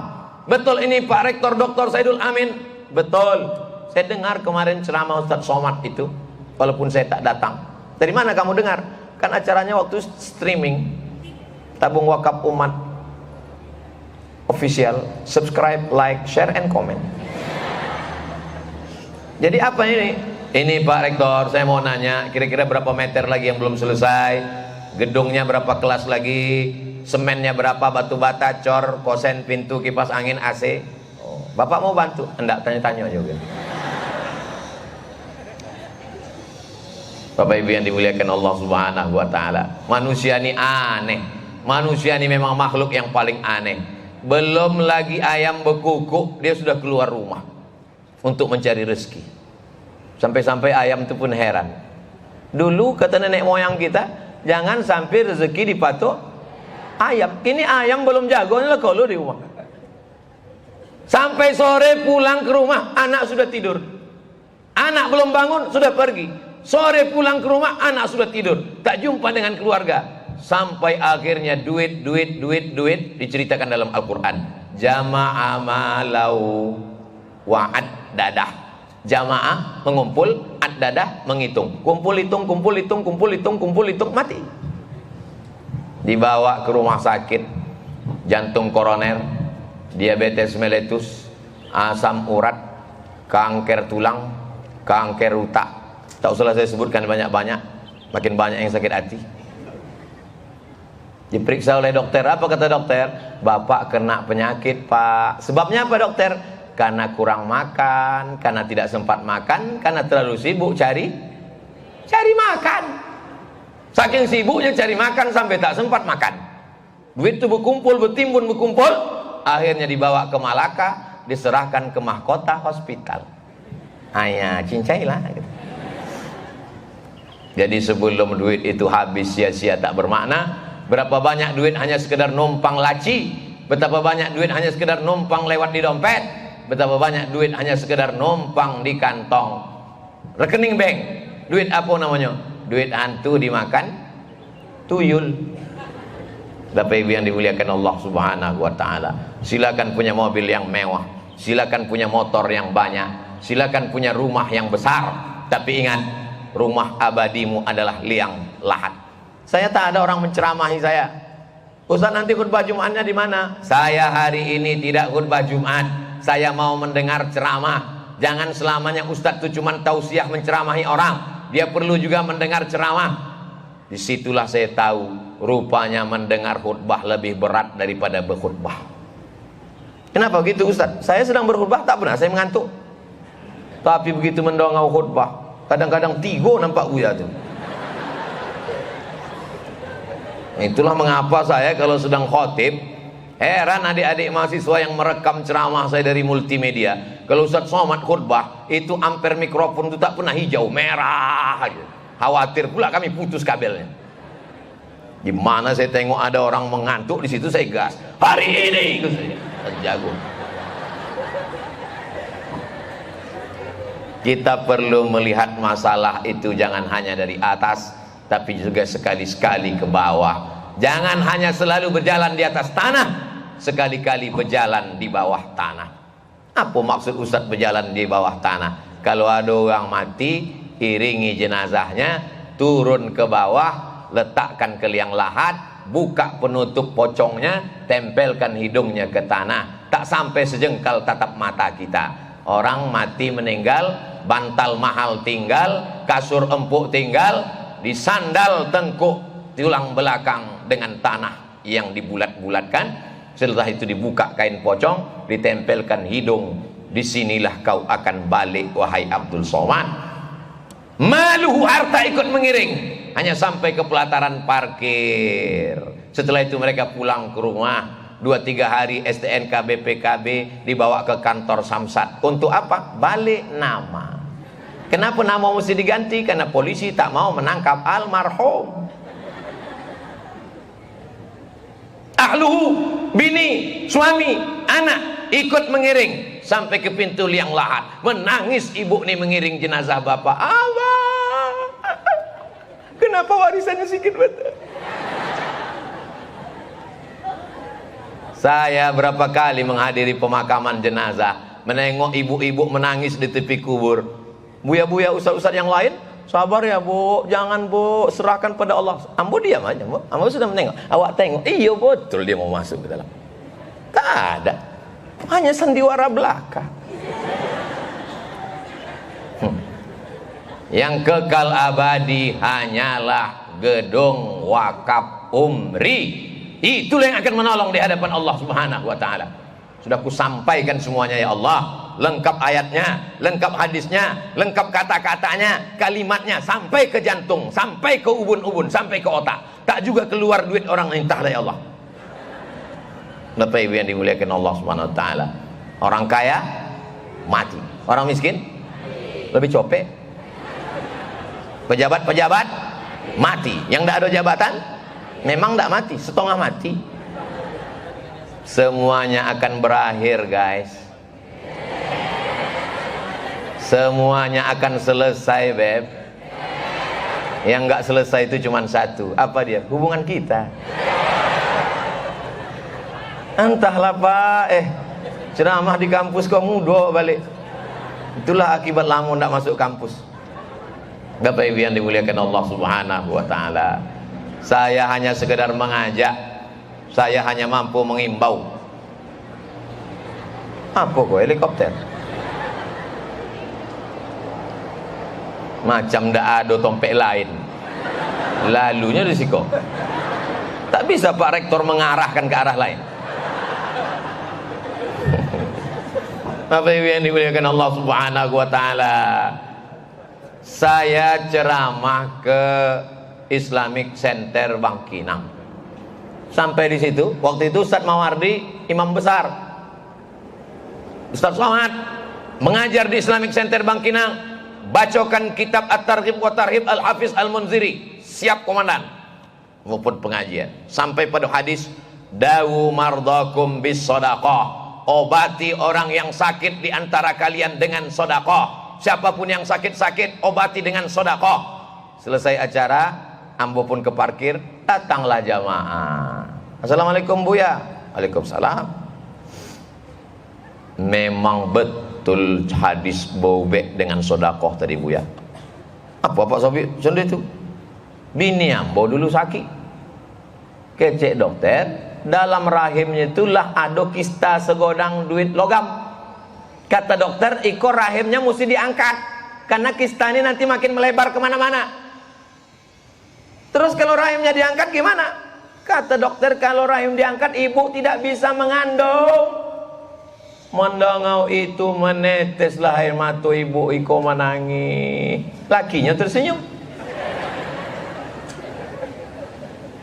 Betul ini Pak Rektor Dr. Saidul Amin? Betul. Saya dengar kemarin ceramah Ustadz Somad itu, walaupun saya tak datang. Dari mana kamu dengar? Kan acaranya waktu streaming. Tabung Wakaf Umat Official. Subscribe, like, share, and comment. Jadi apa ini? Ini Pak Rektor, saya mau nanya, kira-kira berapa meter lagi yang belum selesai? Gedungnya berapa kelas lagi? Semennya berapa? Batu bata, cor, kosen, pintu, kipas angin, AC. Oh, Bapak mau bantu? Enggak, tanya-tanya juga. Bapak Ibu yang dimuliakan Allah Subhanahu wa ta'ala, manusia ini aneh. Manusia ini memang makhluk yang paling aneh. belum lagi ayam berkukuk dia sudah keluar rumah untuk mencari rezeki. Sampai-sampai ayam itu pun heran. Dulu kata nenek moyang kita, jangan sampai rezeki dipatok ayam. Ini ayam belum jago lah kalau di rumah. Sampai sore pulang ke rumah, anak sudah tidur. Anak belum bangun sudah pergi. Sore pulang ke rumah, anak sudah tidur. Tak jumpa dengan keluarga. Sampai akhirnya duit diceritakan dalam Al-Quran. Jama'a malau wa'ad dadah. Jamaah mengumpul, ad dadah menghitung. Kumpul hitung, mati. Dibawa ke rumah sakit, jantung koroner, diabetes mellitus, asam urat, kanker tulang, kanker otak. Tak usah saya sebutkan banyak-banyak, makin banyak yang sakit hati. Diperiksa oleh dokter, apa kata dokter? Bapak kena penyakit, Pak. Sebabnya apa dokter? Karena kurang makan, karena tidak sempat makan, karena terlalu sibuk cari makan. Saking sibuknya cari makan sampai tak sempat makan. Duit itu bertimbun, akhirnya dibawa ke Malaka, diserahkan ke mahkota hospital. Hanya cincailah. Jadi sebelum duit itu habis sia-sia tak bermakna, berapa banyak duit hanya sekedar numpang laci, betapa banyak duit hanya sekedar numpang lewat di dompet, betapa banyak duit hanya sekedar numpang di kantong rekening bank. Duit apa namanya? Duit hantu dimakan tuyul. Bapak Ibu yang dimuliakan Allah Subhanahu wa taala, silakan punya mobil yang mewah, silakan punya motor yang banyak, silakan punya rumah yang besar, tapi ingat, rumah abadimu adalah liang lahat. Saya tak ada orang menceramahi saya. Ustaz, nanti khutbah Jumatnya di mana? Saya hari ini tidak khutbah Jumat. Saya mau mendengar ceramah. Jangan selamanya Ustaz itu cuma tausiah menceramahi orang. Dia perlu juga mendengar ceramah. Disitulah saya tahu rupanya mendengar khutbah lebih berat daripada berkhutbah. Kenapa begitu Ustaz? Saya sedang berkhutbah tak pernah saya mengantuk. Tapi begitu mendongau khutbah, kadang-kadang tigo nampak buya tuh. Itulah mengapa saya kalau sedang khotib heran adik-adik mahasiswa yang merekam ceramah saya dari multimedia. Kalau Ustaz Somad khutbah itu amper mikrofon itu tak pernah hijau, merah aja. Khawatir pula kami putus kabelnya. Gimana saya tengok ada orang mengantuk di situ, saya gas. Hari ini ikut saya jago. Kita perlu melihat masalah itu jangan hanya dari atas, tapi juga sekali-sekali ke bawah. Jangan hanya selalu berjalan di atas tanah, sekali-kali berjalan di bawah tanah. Apa maksud Ustadz berjalan di bawah tanah? Kalau ada orang mati, iringi jenazahnya, turun ke bawah, letakkan ke liang lahat, buka penutup pocongnya, tempelkan hidungnya ke tanah. Tak sampai sejengkal tatap mata kita. Orang mati meninggal, bantal mahal tinggal, kasur empuk tinggal, disandal tengkuk tulang belakang dengan tanah yang dibulat-bulatkan. Setelah itu dibuka kain pocong, ditempelkan hidung. Disinilah kau akan balik wahai Abdul Somad. Maluhu, harta ikut mengiring, hanya sampai ke pelataran parkir. Setelah itu mereka pulang ke rumah. 2-3 hari STNK BPKB dibawa ke kantor Samsat. Untuk apa? Balik nama. Kenapa nama mesti diganti? Karena polisi tak mau menangkap almarhum. Ahluhu, bini, suami, anak ikut mengiring sampai ke pintu liang lahat. Menangis ibu nih mengiring jenazah bapak. Abah, kenapa warisannya sedikit betul? Saya berapa kali menghadiri pemakaman jenazah, menengok ibu-ibu menangis di tepi kubur. Buya-buya ustaz-ustaz yang lain, sabar ya bu, jangan bu, serahkan pada Allah. Ambo diam aja bu, ambo sudah menengok. Awak tengok, iya betul dia mau masuk ke dalam. Tak ada, hanya sandiwara belaka. Yang kekal abadi hanyalah gedung wakaf umri. Itulah yang akan menolong di hadapan Allah Subhanahu wa taala. Sudah kusampaikan semuanya ya Allah, lengkap ayatnya, lengkap hadisnya, lengkap kata-katanya, kalimatnya, sampai ke jantung, sampai ke ubun-ubun, sampai ke otak. Tak juga keluar duit orang yang tak ada ya Allah. Bapak Ibu yang dimuliakan Allah Subhanahu wa taala. Orang kaya mati, orang miskin lebih copek. Pejabat-pejabat mati, yang tidak ada jabatan memang tidak mati, setengah mati. Semuanya akan berakhir, guys. Semuanya akan selesai, beb. Yang nggak selesai itu cuma satu. Apa dia? Hubungan kita. Entahlah Pak, ceramah di kampus kok mudo balik. Itulah akibat lama tidak masuk kampus. Bapak Ibu yang dimuliakan Allah Subhanahu wa taala. Saya hanya sekedar mengajak. Saya hanya mampu mengimbau. Apa kok helikopter? Macam ndak ada tompek lain. Lalunya risiko. Tak bisa Pak Rektor mengarahkan ke arah lain. Bapak Ibu yang dimuliakan Allah Subhanahu wa taala. Saya ceramah ke Islamic Center Bangkinang. Sampai di situ, waktu itu Ustadz Mawardi imam besar. Ustadz Somad mengajar di Islamic Center Bangkinang. Bacakan kitab At-Targhib wa Tarhib Al-Hafiz Al-Munziri. Siap komandan. Maupun pengajian. Sampai pada hadis, dawu mardakum bis sadaqah. Obati orang yang sakit di antara kalian dengan sedekah. Siapapun yang sakit-sakit, obati dengan sedekah. Selesai acara, ambo pun ke parkir, datanglah jamaah. Assalamualaikum Buya. Waalaikumsalam. Memang betul hadis bobek dengan sedekah tadi Buya. Apa Pak Sobi? Contoh itu. Bini ambo dulu sakit. Kecek dokter. Dalam rahimnya itulah ada kista segodang duit logam. Kata dokter, iko rahimnya mesti diangkat karena kista ini nanti makin melebar kemana-mana. Terus kalau rahimnya diangkat gimana? Kata dokter, kalau rahim diangkat ibu tidak bisa mengandung. Mondongau itu meneteslah air mata ibu, iko menangis. Lakinya tersenyum.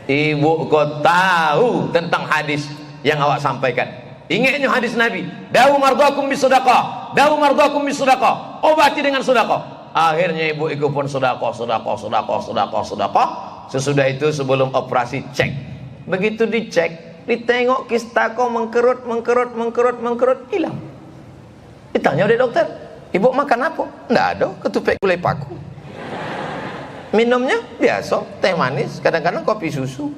Ibu kau tahu tentang hadis yang awak sampaikan. Ingatnya hadis Nabi, dawu mardakum bisedekah, dawu mardakum bisedekah, obati dengan sedekah. Akhirnya ibu iku pun sedekah. Sesudah itu sebelum operasi cek. Begitu dicek, ditengok kista kau mengkerut, hilang. Ditanya oleh dokter, ibu makan apa? Nggak ada, ketupek gulai paku. Minumnya biasa, teh manis, kadang-kadang kopi susu.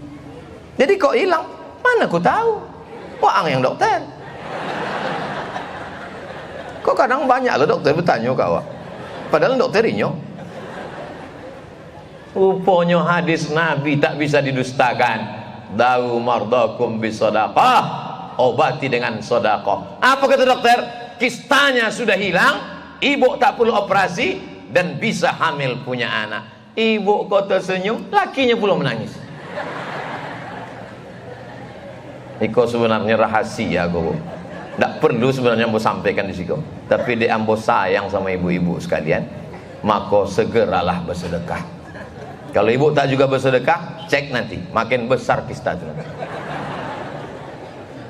Jadi kok hilang? Mana ku tahu? Wah, yang dokter. Kok kadang banyak loh dokter bertanya kau. Padahal dokter inyo. Rupanya hadis Nabi tak bisa didustakan. Dawu mardakum bisedekah, obati dengan sedekah. Apa kata dokter? Kistanya sudah hilang, ibu tak perlu operasi dan bisa hamil punya anak. Ibu kau tersenyum, lakinya pula menangis. Iko sebenarnya rahasia kau. Tak perlu sebenarnya ambo sampaikan di situ. Tapi dia ambo sayang sama ibu-ibu sekalian. Maka segeralah bersedekah. Kalau ibu tak juga bersedekah, cek nanti. Makin besar kista itu nanti.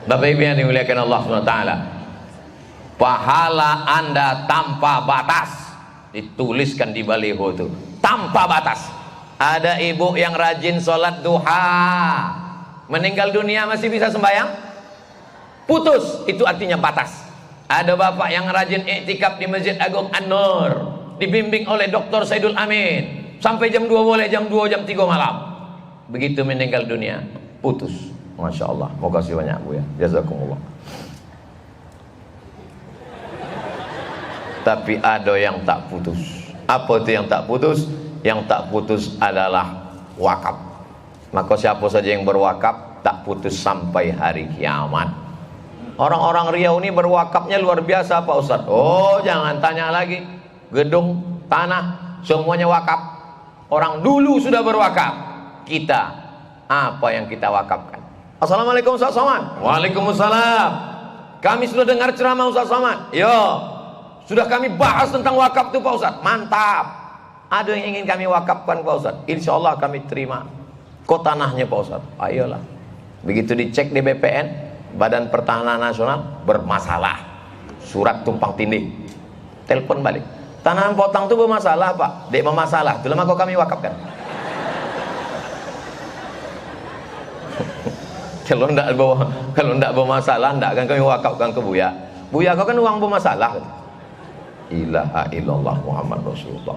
Bapak Ibu yang dimuliakan Allah SWT. Pahala Anda tanpa batas. Dituliskan di baliho itu. Tanpa batas. Ada ibu yang rajin sholat duha, meninggal dunia masih bisa sembahyang? Putus, itu artinya batas. Ada bapak yang rajin iktikaf di Masjid Agung An-Nur, dibimbing oleh Dr. Saidul Amin, sampai jam 2 boleh, jam 2, jam 3 malam. Begitu meninggal dunia, putus. Masya Allah, mau kasih banyak Bu ya, jazakumullah. Tapi ada yang tak putus. Apa itu yang tak putus? Yang tak putus adalah wakaf. Maka siapa saja yang berwakaf tak putus sampai hari kiamat. Orang-orang Riau ini berwakafnya luar biasa Pak Ustadz. Oh, jangan tanya lagi. Gedung, tanah, semuanya wakaf. Orang dulu sudah berwakaf. Kita, apa yang kita wakafkan? Assalamualaikum Ustaz Somad. Waalaikumsalam. Kami sudah dengar ceramah Ustaz Somad. Yo, sudah kami bahas tentang wakaf itu Pak Ustadz. Mantap. Ada yang ingin kami wakafkan Pak Ustadz. Insya Allah kami terima. Kok tanahnya Pak Ustadz? Ayolah. Begitu dicek di BPN, Badan Pertahanan Nasional bermasalah, surat tumpang tindih, telepon balik, tanaman potang itu bermasalah Pak, dek bermasalah, itu lama kok kami wakafkan. Kalau ndak bermasalah, ndak akan kami wakafkan ke Buya. Buya kau kan uang bermasalah. Ilaha illallah Muhammad Rasulullah.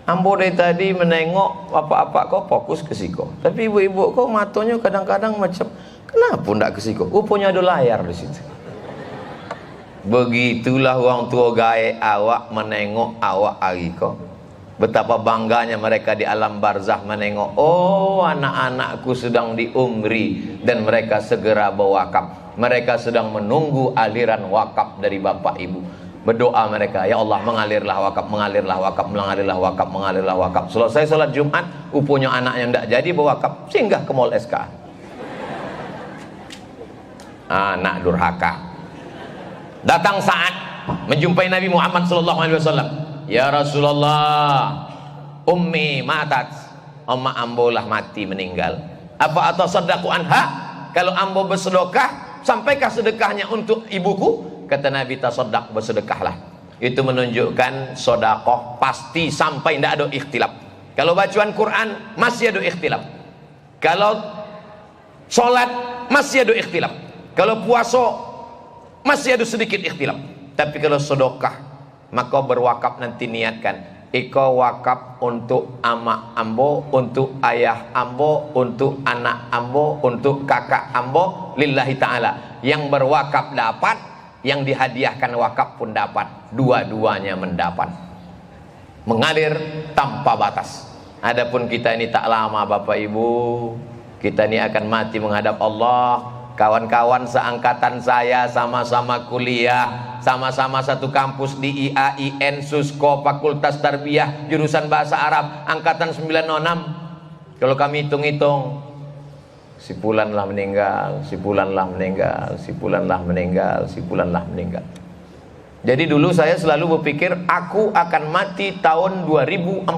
Ambo dari tadi menengok apa-apa kau fokus ke siko, tapi ibu-ibu kau matanya kadang-kadang macam kenapa ndak ke siko? Punya ada layar di situ. Begitulah orang tua gae awak menengok awak hari kau. Betapa bangganya mereka di alam barzah menengok, oh anak-anakku sedang di umri dan mereka segera berwakaf. Mereka sedang menunggu aliran wakaf dari bapak ibu. Berdoa mereka, ya Allah mengalirlah wakaf, mengalirlah wakaf, mengalirlah wakaf, mengalirlah wakaf. Selesai sholat Jumat, punya anak yang tidak jadi berwakaf, singgah ke mall SK. Anak durhaka. Datang saat menjumpai Nabi Muhammad SAW. Ya Rasulullah, ummi matat, omma ambo lah mati meninggal. Apa atau sedekah anha? Kalau ambo bersedekah, sampaikah sedekahnya untuk ibuku? Kata Nabi, tasaddaq, bersedekahlah. Itu menunjukkan sedekah pasti sampai tidak ada ikhtilaf. Kalau bacaan Quran masih ada ikhtilaf. Kalau sholat masih ada ikhtilaf. Kalau puasa masih ada sedikit ikhtilaf. Tapi kalau sedekah, maka berwakaf nanti niatkan. Iko wakaf untuk ama ambo, untuk ayah ambo, untuk anak ambo, untuk kakak ambo, lillahi ta'ala. Yang berwakaf dapat, yang dihadiahkan wakaf pun dapat, dua-duanya mendapat, mengalir tanpa batas. Adapun kita ini tak lama Bapak Ibu, kita ini akan mati menghadap Allah. Kawan-kawan seangkatan saya sama-sama kuliah, sama-sama satu kampus di IAIN Susko Fakultas Tarbiyah jurusan Bahasa Arab angkatan 96. Kalau kami hitung-hitung, si fulanlah meninggal, si fulanlah meninggal, si fulanlah meninggal, si fulanlah meninggal. Jadi dulu saya selalu berpikir aku akan mati tahun 2040.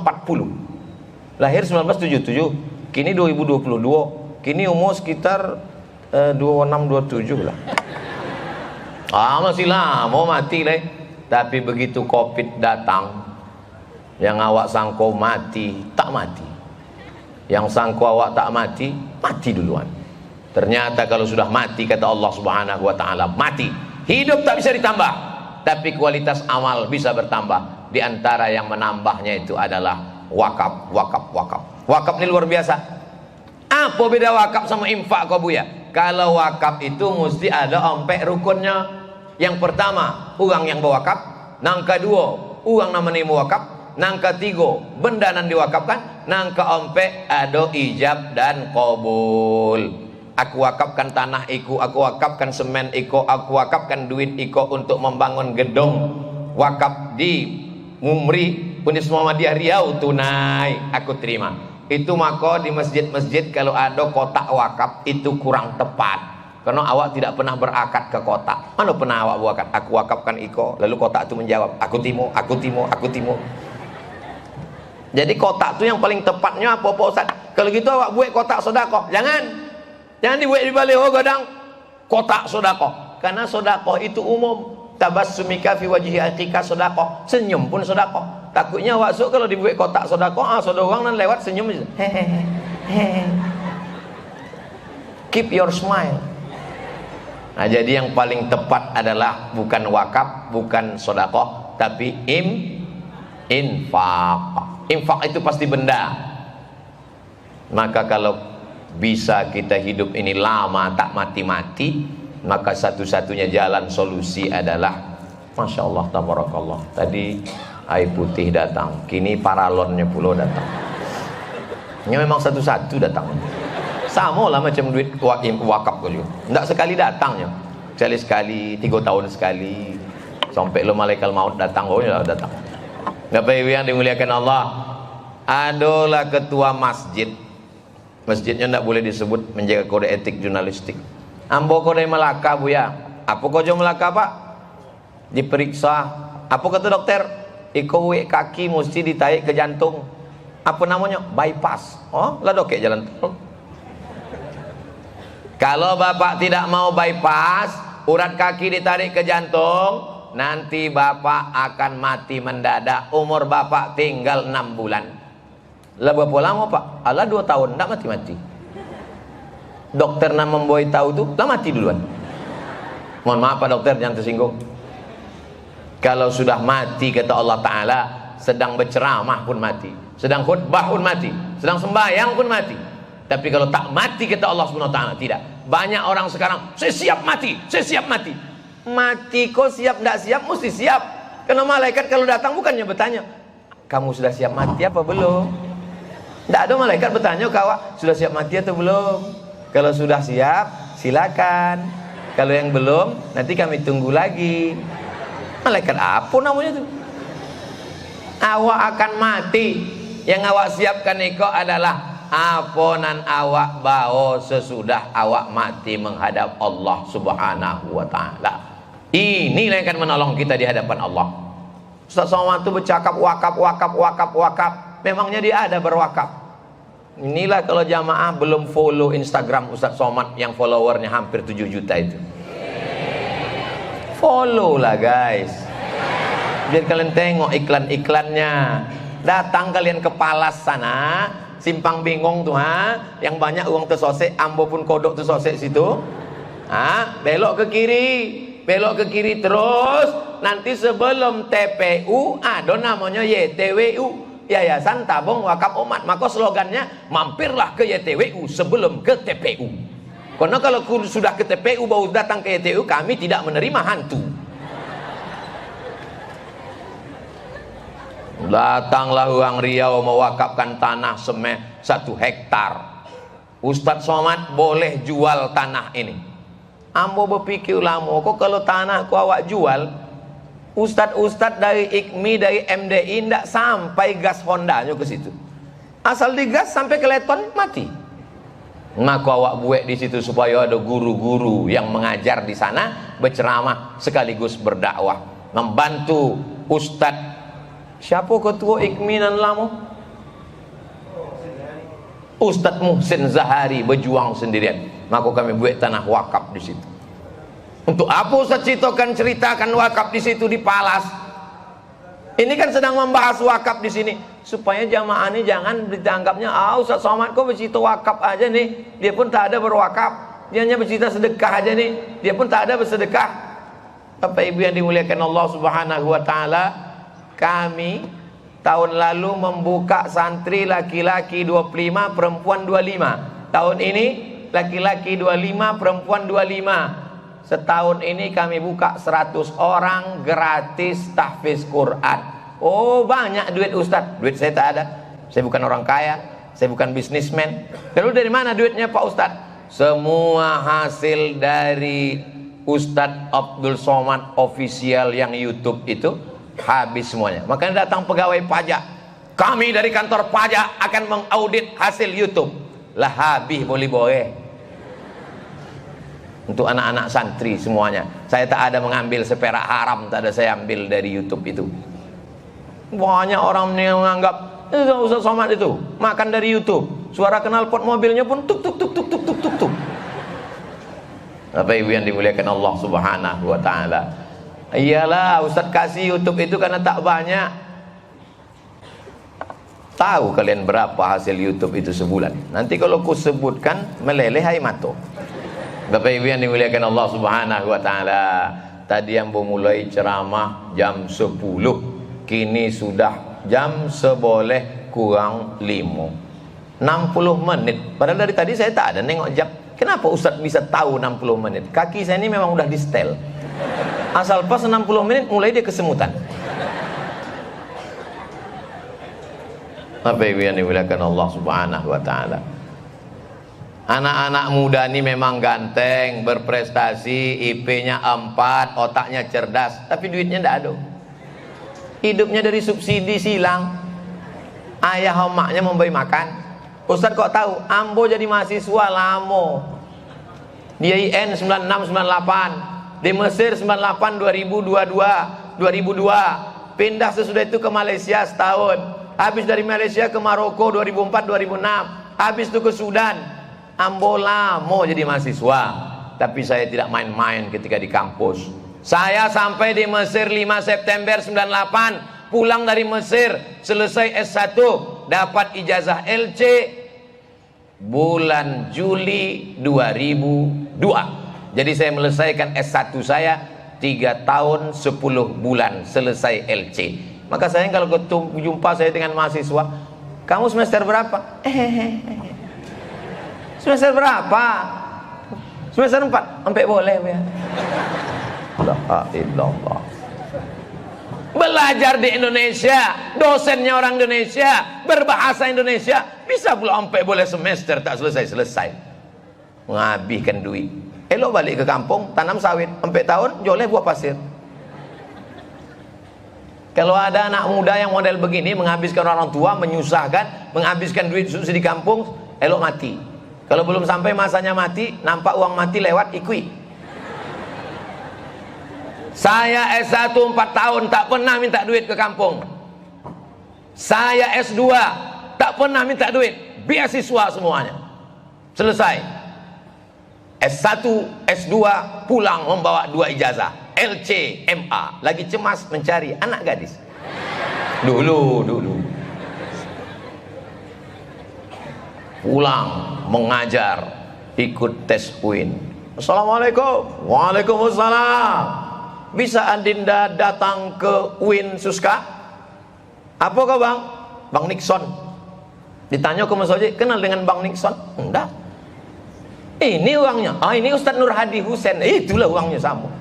Lahir 1977, kini 2022, kini umur sekitar 26-27 lah. Masih lama mati lah. Tapi begitu Covid datang, yang awak sangko mati, tak mati. Yang sangko awak tak mati, mati duluan. Ternyata kalau sudah mati, kata Allah Subhanahu wa ta'ala, mati. Hidup tak bisa ditambah, tapi kualitas amal bisa bertambah. Di antara yang menambahnya itu adalah wakaf, wakaf, wakaf. Wakaf ini luar biasa. Apa beda wakaf sama infak kau Buya? Kalau wakaf itu mesti ada ompek rukunnya. Yang pertama, uang yang berwakaf. Nang kedua, uang namanya wakaf. Nang ketiga, benda yang diwakafkan. Nang keempat, ada ijab dan qabul. Aku wakafkan tanah iku, aku wakafkan semen iku, aku wakafkan duit iku untuk membangun gedung wakaf di Umri Universitas Muhammadiyah Riau tunai, aku terima. Itu maka di masjid-masjid kalau ada kotak wakaf itu kurang tepat, karena awak tidak pernah berakad ke kotak. Mana pernah awak buat akad? Aku wakafkan iko, lalu kotak itu menjawab, aku timo, aku timo, aku timo. Jadi kotak itu yang paling tepatnya apa Ustaz? Kalau gitu awak buat kotak sedekah. Jangan dibuat di balik godang kotak sedekah, karena sedekah itu umum. Tabassumika fi wajhi akhika sedekah, senyum pun sedekah. Takutnya awak kalau dibuat kotak sedekah, saudara orang nan lewat senyum aja. Keep your smile. Nah, jadi yang paling tepat adalah bukan wakaf, bukan sedekah, tapi infak. Infak itu pasti benda. Maka kalau bisa kita hidup ini lama tak mati-mati, maka satu-satunya jalan solusi adalah, Masya Allah, tabarakallah, tadi air putih datang, kini paralonnya pula datang. Ini memang satu-satu datang. Sama lah macam duit wakaf kau juga. Tidak sekali datangnya, sekali 3 tahun sekali. Sampai lo malaikat maut datang, oh ya datang. Bapak Ibu yang dimuliakan Allah, adalah ketua masjid. Masjidnya tidak boleh disebut, menjaga kode etik jurnalistik. Ambo kode Melaka Buya. Apa kau Melaka Pak? Diperiksa. Apa kata dokter? Iko kaki mesti ditarik ke jantung. Apa namanya? Bypass. Oh, lah dokek jalan tol. Kalau bapak tidak mau bypass, urat kaki ditarik ke jantung, nanti bapak akan mati mendadak. Umur bapak tinggal 6 bulan. Lah berapa lama pak? Alah 2 tahun, tidak mati-mati. Dokter nak memboy tahu tuh, lah mati duluan. Mohon maaf pak dokter, jangan tersinggung. Kalau sudah mati kata Allah Ta'ala, sedang berceramah pun mati, sedang khutbah pun mati, sedang sembahyang pun mati. Tapi kalau tak mati kata Allah Subhanahu wa taala, tidak. Banyak orang sekarang, saya siap mati, saya siap mati. Mati kok siap tidak siap, mesti siap. Karena malaikat kalau datang bukannya bertanya, kamu sudah siap mati apa belum? Tidak ada malaikat bertanya, kawak sudah siap mati atau belum? Kalau sudah siap, silakan. Kalau yang belum, nanti kami tunggu lagi. Malaikat apa namanya itu? Awak akan mati. Yang awak siapkan itu adalah aponan awak bao sesudah awak mati menghadap Allah Subhanahu wa taala. Inilah yang akan menolong kita di hadapan Allah. Ustaz Somad itu bercakap wakaf. Memangnya dia ada berwakaf. Inilah kalau jamaah belum follow Instagram Ustaz Somad yang followernya hampir 7 juta itu. Follow lah guys. Biar kalian tengok iklan-iklannya. Datang kalian ke Palas sana, Simpang Bingung tuh yang banyak uang tersosek, Ambo pun kodok tersosek situ. Belok ke kiri terus, nanti sebelum TPU ada namanya YTWU, Yayasan Tabung Wakaf Umat. Maka slogannya mampirlah ke YTWU sebelum ke TPU. Karena kalau sudah ke TPU baru datang ke YTWU, kami tidak menerima hantu. Datanglah orang Riau mewakafkan tanah 1 hektar. Ustadz Somad boleh jual tanah ini. Ambo berpikir lama, kok kalau tanah ku awak jual, ustadz dari IKMI, dari MDI tidak sampai gas Hondanya ke situ. Asal digas sampai ke Leton mati. Maka awak buat di situ supaya ada guru-guru yang mengajar di sana, berceramah sekaligus berdakwah, membantu ustadz. Siapa ketua IKMI nan lama? Ustadz Muhsin Zahari berjuang sendirian. Maka kami buat tanah wakaf di situ. Untuk apa Ustadz Cito kan ceritakan wakaf di situ di Palas? Ini kan sedang membahas wakaf di sini supaya jamaah ini jangan ditanggapnya, Ustadz Somad kok bercerita wakaf aja nih, dia pun tak ada berwakaf, dia hanya bercerita sedekah aja nih, dia pun tak ada bersedekah. Bapak Ibu yang dimuliakan Allah Subhanahu wa taala, kami tahun lalu membuka santri laki-laki 25, perempuan 25. Tahun ini laki-laki 25, perempuan 25. Setahun ini kami buka 100 orang gratis tahfiz Quran. Oh, banyak duit Ustadz. Duit saya tak ada. Saya bukan orang kaya, saya bukan bisnismen. Lalu dari mana duitnya Pak Ustadz? Semua hasil dari Ustadz Abdul Somad official yang YouTube itu habis semuanya. Makanya datang pegawai pajak, kami dari kantor pajak akan mengaudit hasil YouTube. Lah habis boleh untuk anak-anak santri semuanya. Saya tak ada mengambil seperak haram, tak ada saya ambil dari YouTube itu. Banyak orang yang menganggap Ustaz Somad itu makan dari YouTube. Suara knalpot mobilnya pun tuk tuk tuk tuk tuk tuk tuk tuk. Bapak Ibu yang dimuliakan Allah Subhanahu wa taala, iyalah Ustaz kasih YouTube itu karena tak banyak. Tahu kalian berapa hasil YouTube itu sebulan? Nanti kalau ku sebutkan meleleh hai mato. Bapak Ibu yang dimuliakan Allah Subhanahu wa taala, tadi yang mulai ceramah jam 10, kini sudah jam 11 kurang 5. 60 menit. Padahal dari tadi saya tak ada nengok jam. Kenapa Ustaz bisa tahu 60 menit? Kaki saya ini memang udah di setel. Asal pas 60 menit mulai dia kesemutan. Bapak Ibu yang dimuliakan Allah Subhanahu wa taala, anak-anak muda ini memang ganteng, berprestasi, IP-nya 4, otaknya cerdas, tapi duitnya ndak ada. Hidupnya dari subsidi silang. Ayah omaknya memberi makan. Ustaz kok tahu? Ambo jadi mahasiswa lama. Di IN 9698, di Mesir 98 2002, pindah sesudah itu ke Malaysia setahun. Habis dari Malaysia ke Maroko 2004 2006, habis itu ke Sudan. Ambo lama jadi mahasiswa, tapi saya tidak main-main ketika di kampus. Saya sampai di Mesir 5 September 98, pulang dari Mesir, selesai S1, dapat ijazah LC bulan Juli 2002. Jadi saya menyelesaikan S1 saya 3 tahun 10 bulan selesai LC. Maka saya kalau jumpa saya dengan mahasiswa, kamu semester berapa? Semester berapa? Semester 4. Sampai boleh ya. La ilallah. Belajar di Indonesia, dosennya orang Indonesia, berbahasa Indonesia, bisa pula sampai boleh semester tak selesai-selesai. Menghabiskan duit. Elok balik ke kampung, tanam sawit, sampai tahun joleh buah pasir. Kalau ada anak muda yang model begini, menghabiskan orang tua, menyusahkan, menghabiskan duit susu di kampung, elok mati. Kalau belum sampai masanya mati, nampak uang mati lewat, ikui. Saya S1 4 tahun tak pernah minta duit ke kampung. Saya S2 tak pernah minta duit, beasiswa semuanya. Selesai. S1, S2 pulang membawa 2 ijazah, LC, MA. Lagi cemas mencari anak gadis. Dulu. Pulang mengajar, ikut tes UIN. Assalamualaikum. Waalaikumsalam. Bisa Adinda datang ke UIN Suska? Apa kau bang? Bang Nixon. Ditanya ke Mas Oji, kenal dengan Bang Nixon? Enggak. Ini uangnya. Ah, ini Ustadz Nur Hadi Husain. Itulah uangnya sama.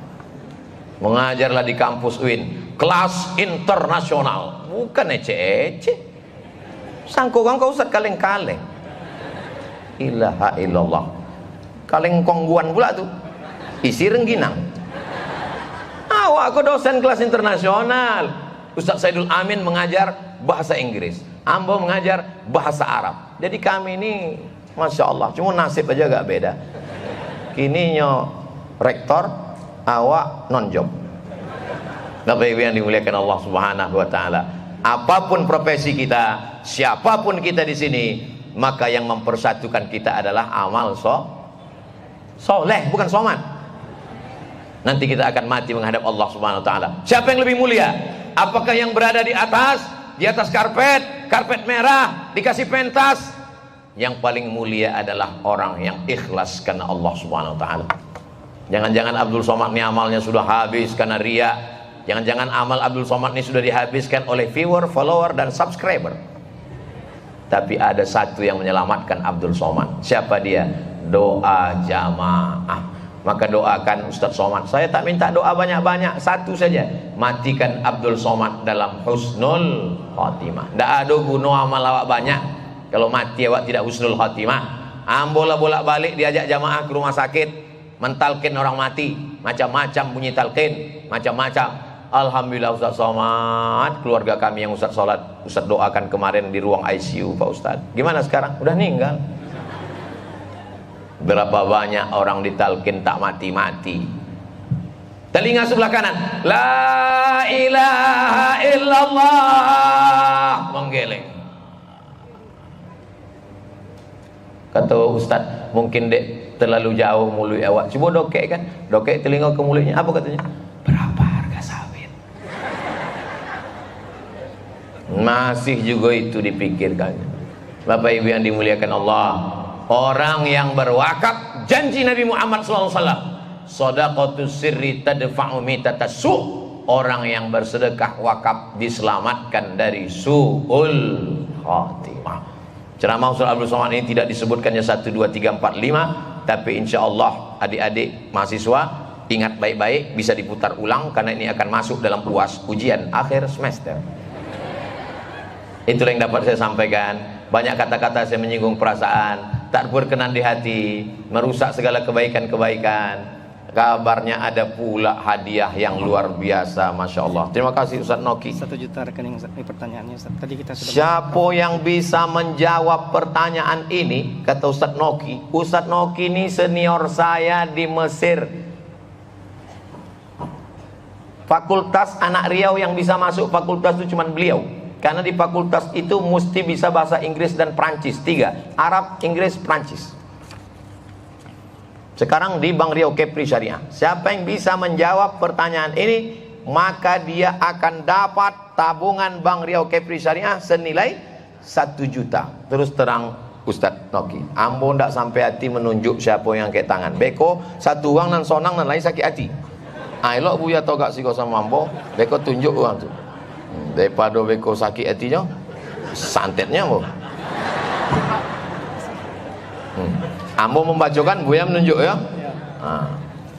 Mengajarlah di kampus UIN, kelas internasional, bukan ece-ece. Sangko kau Ustadz kaleng-kaleng. Ilaha illallah. Kaleng kongguan pula tuh. Isi rengginang. Awak aku dosen kelas internasional. Ustadz Saidul Amin mengajar bahasa Inggris, Ambo mengajar bahasa Arab. Jadi kami ini Masya Allah, cuma nasib aja gak beda. Kini rektor, awak non-job. Bapak Ibu yang dimuliakan Allah Subhanahu wa Ta'ala, apapun profesi kita, siapapun kita di sini, maka yang mempersatukan kita adalah amal soleh, bukan somat. Nanti kita akan mati menghadap Allah Subhanahu wa Ta'ala. Siapa yang lebih mulia? Apakah yang berada di atas karpet merah, dikasih pentas? Yang paling mulia adalah orang yang ikhlas karena Allah Subhanahu wa Ta'ala. Jangan-jangan Abdul Somad ini amalnya sudah habis karena riya. Jangan-jangan amal Abdul Somad ini sudah dihabiskan oleh viewer, follower, dan subscriber. Tapi ada satu yang menyelamatkan Abdul Somad. Siapa dia? Doa jamaah. Maka doakan Ustadz Somad. Saya tak minta doa banyak-banyak, satu saja. Matikan Abdul Somad dalam husnul khotimah. Tidak ada guna amal awak banyak kalau mati awak tidak husnul khotimah. Ambola bolak-balik diajak jamaah ke rumah sakit, mentalkin orang mati, macam-macam bunyi talqin, macam-macam. Alhamdulillah Ustadz Somad, keluarga kami yang Ustadz sholat, Ustadz doakan kemarin di ruang ICU Pak Ustadz. Gimana sekarang? Udah meninggal. Berapa banyak orang ditalkin tak mati-mati. Telinga sebelah kanan, la ilaha illallah, menggeleng. Kata Ustadz, mungkin dek terlalu jauh mulut awak. Coba dokek kan, dokek telinga ke mulutnya. Apa katanya? Berapa harga sawit? Masih juga itu dipikirkan. Bapak Ibu yang dimuliakan Allah, orang yang berwakaf, janji Nabi Muhammad SAW, shadaqatus sirri tadfa'u mitatasu'. Orang yang bersedekah wakaf diselamatkan dari su'ul khatimah. Ceramah Ustaz Abdul Somad ini tidak disebutkannya 1, 2, 3, 4, 5, tapi insya Allah adik-adik mahasiswa ingat baik-baik, bisa diputar ulang karena ini akan masuk dalam UAS, ujian akhir semester. Itulah yang dapat saya sampaikan. Banyak kata-kata saya menyinggung perasaan, tak berkenan di hati, merusak segala kebaikan-kebaikan. Kabarnya ada pula hadiah yang luar biasa, Masya Allah. Terima kasih Ustadz Noki. 1 juta rekening Ustaz. Ini pertanyaannya Ustaz. Tadi kita sudah. Siapa yang bisa menjawab pertanyaan ini? Kata Ustadz Noki. Ustadz Noki ini senior saya di Mesir. Fakultas anak Riau yang bisa masuk fakultas itu cuma beliau. Karena di fakultas itu mesti bisa bahasa Inggris dan Prancis, 3, Arab, Inggris, Prancis. Sekarang di Bank Riau Kepri Syariah, siapa yang bisa menjawab pertanyaan ini, maka dia akan dapat tabungan Bank Riau Kepri Syariah senilai 1 juta. Terus terang Ustadz Noki, ambo ndak sampai hati menunjuk siapa yang angkat tangan. Beko satu uang nan sonang nan lain sakit hati. Elok buya togak siko sama ambo, beko tunjuk uang tu. Daripada beko sakit hatinya, santetnya ambo. Ambo membacakan, buya menunjuk ya.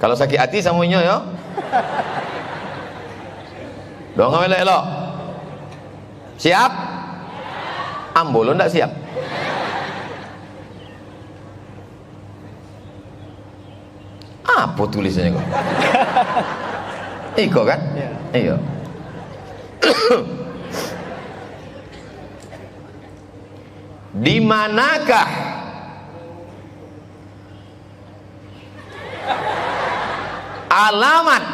Kalau sakit hati samunya ya. Doang elok. Siap? Ambo lo ndak siap? Apa tulisannya kok? Iko kan? Iya. Di manakah alamat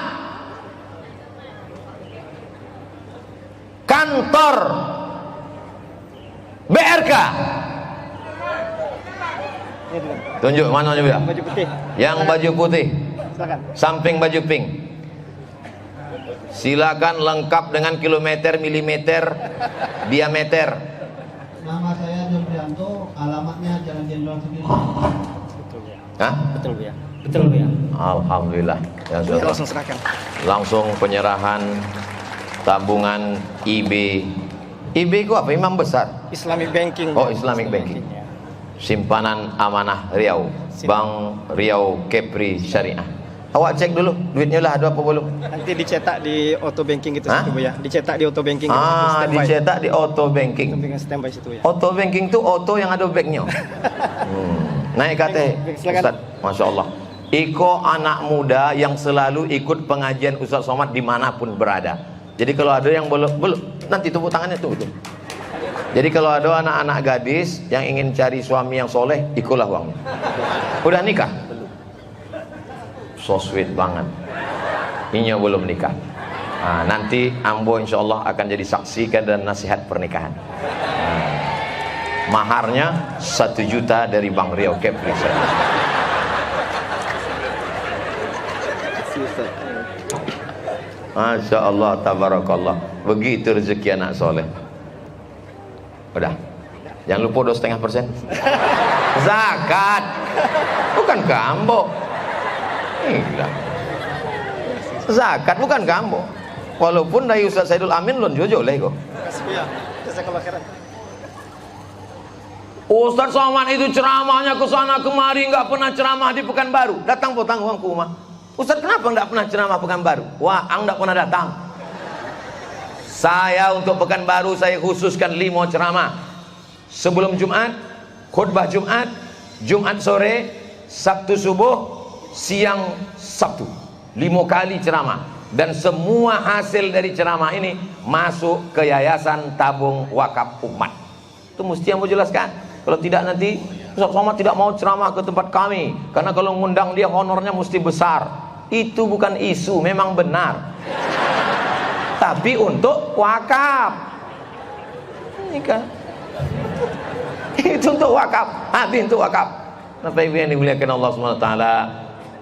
kantor BRK? Tunjuk mana juga? Baju putih. Yang baju putih. Silakan. Samping baju pink. Silakan lengkap dengan kilometer, milimeter, diameter. Nama saya John Prianto, alamatnya Jalan Jenderal Sudirman. Betul ya. Hah? Betul ya. Betul ya. Alhamdulillah. Ya, Kita sudah. langsung serahkan. Langsung penyerahan tabungan IB. IB itu apa? Imam besar. Islamic Banking. Oh, Islamic Banking. Ya. Simpanan amanah Riau, Bank Riau Kepri Syariah. Awak cek dulu duitnya lah ada apa belum? Nanti dicetak di auto banking gitu Hah? situ Bu ya. Dicetak di auto banking gitu, standby. Dicetak di auto banking. Standby situ ya. Auto banking tuh auto yang ada banknya. Naik kata Silakan. Ustaz, Masya Allah. Iko anak muda yang selalu ikut pengajian Ustaz Somad dimanapun berada. Jadi kalau ada yang belum, nanti tepuk tangannya tuh. Jadi kalau ada anak-anak gadis yang ingin cari suami yang soleh, ikulah uangnya. Udah nikah? So sweet banget. Ini belum nikah. Nah, nanti ambo insya Allah akan jadi saksi dan nasihat pernikahan. Maharnya 1 juta dari Bank Riau Kepri. Masya Allah, tabarakallah. Begitu rezeki anak soleh. Udah, jangan lupa 2,5%. Zakat, bukan kambo. Gila. Zakat bukan kambo. Walaupun dari Ustaz Saidul Amin lon jojo lah kok. Ya. Jazakallahu khairan. Ustaz Somad itu ceramahnya ke sana kemari, nggak pernah ceramah di Pekanbaru. Datang potong uangku mah. Ustaz kenapa nggak pernah ceramah Pekanbaru? Wah, ang nggak pernah datang. Saya untuk Pekanbaru saya khususkan 5 ceramah. Sebelum Jumat, khutbah Jumat, Jumat sore, Sabtu subuh, siang Sabtu. 5 kali ceramah. Dan semua hasil dari ceramah ini masuk ke Yayasan Tabung Wakaf Umat. Itu mesti yang mau jelaskan. Kalau tidak nanti Ustaz Somad tidak mau ceramah ke tempat kami, karena kalau ngundang dia honornya mesti besar. Itu bukan isu, memang benar. Tapi untuk wakaf. Ini kan itu untuk wakaf, habis untuk wakaf. Bapak Ibu yang dimuliakan Allah SWT,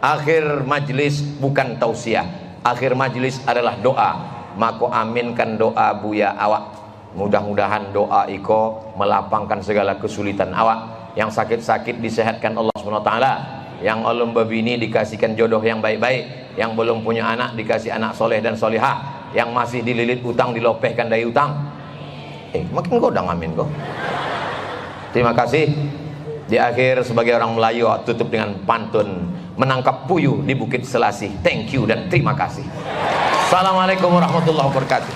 akhir majlis bukan tausiah, akhir majlis adalah doa. Maka aminkan doa buya awak. Mudah-mudahan doa iko melapangkan segala kesulitan awak. Yang sakit-sakit disehatkan Allah SWT. Yang belum berbini dikasihkan jodoh yang baik-baik. Yang belum punya anak dikasih anak soleh dan solihah. Yang masih dililit utang dilopehkan dari utang. Makin godang amin kok. Terima kasih. Di akhir sebagai orang Melayu tutup dengan pantun menangkap puyuh di Bukit Selasih. Thank you dan terima kasih. Assalamualaikum warahmatullahi wabarakatuh.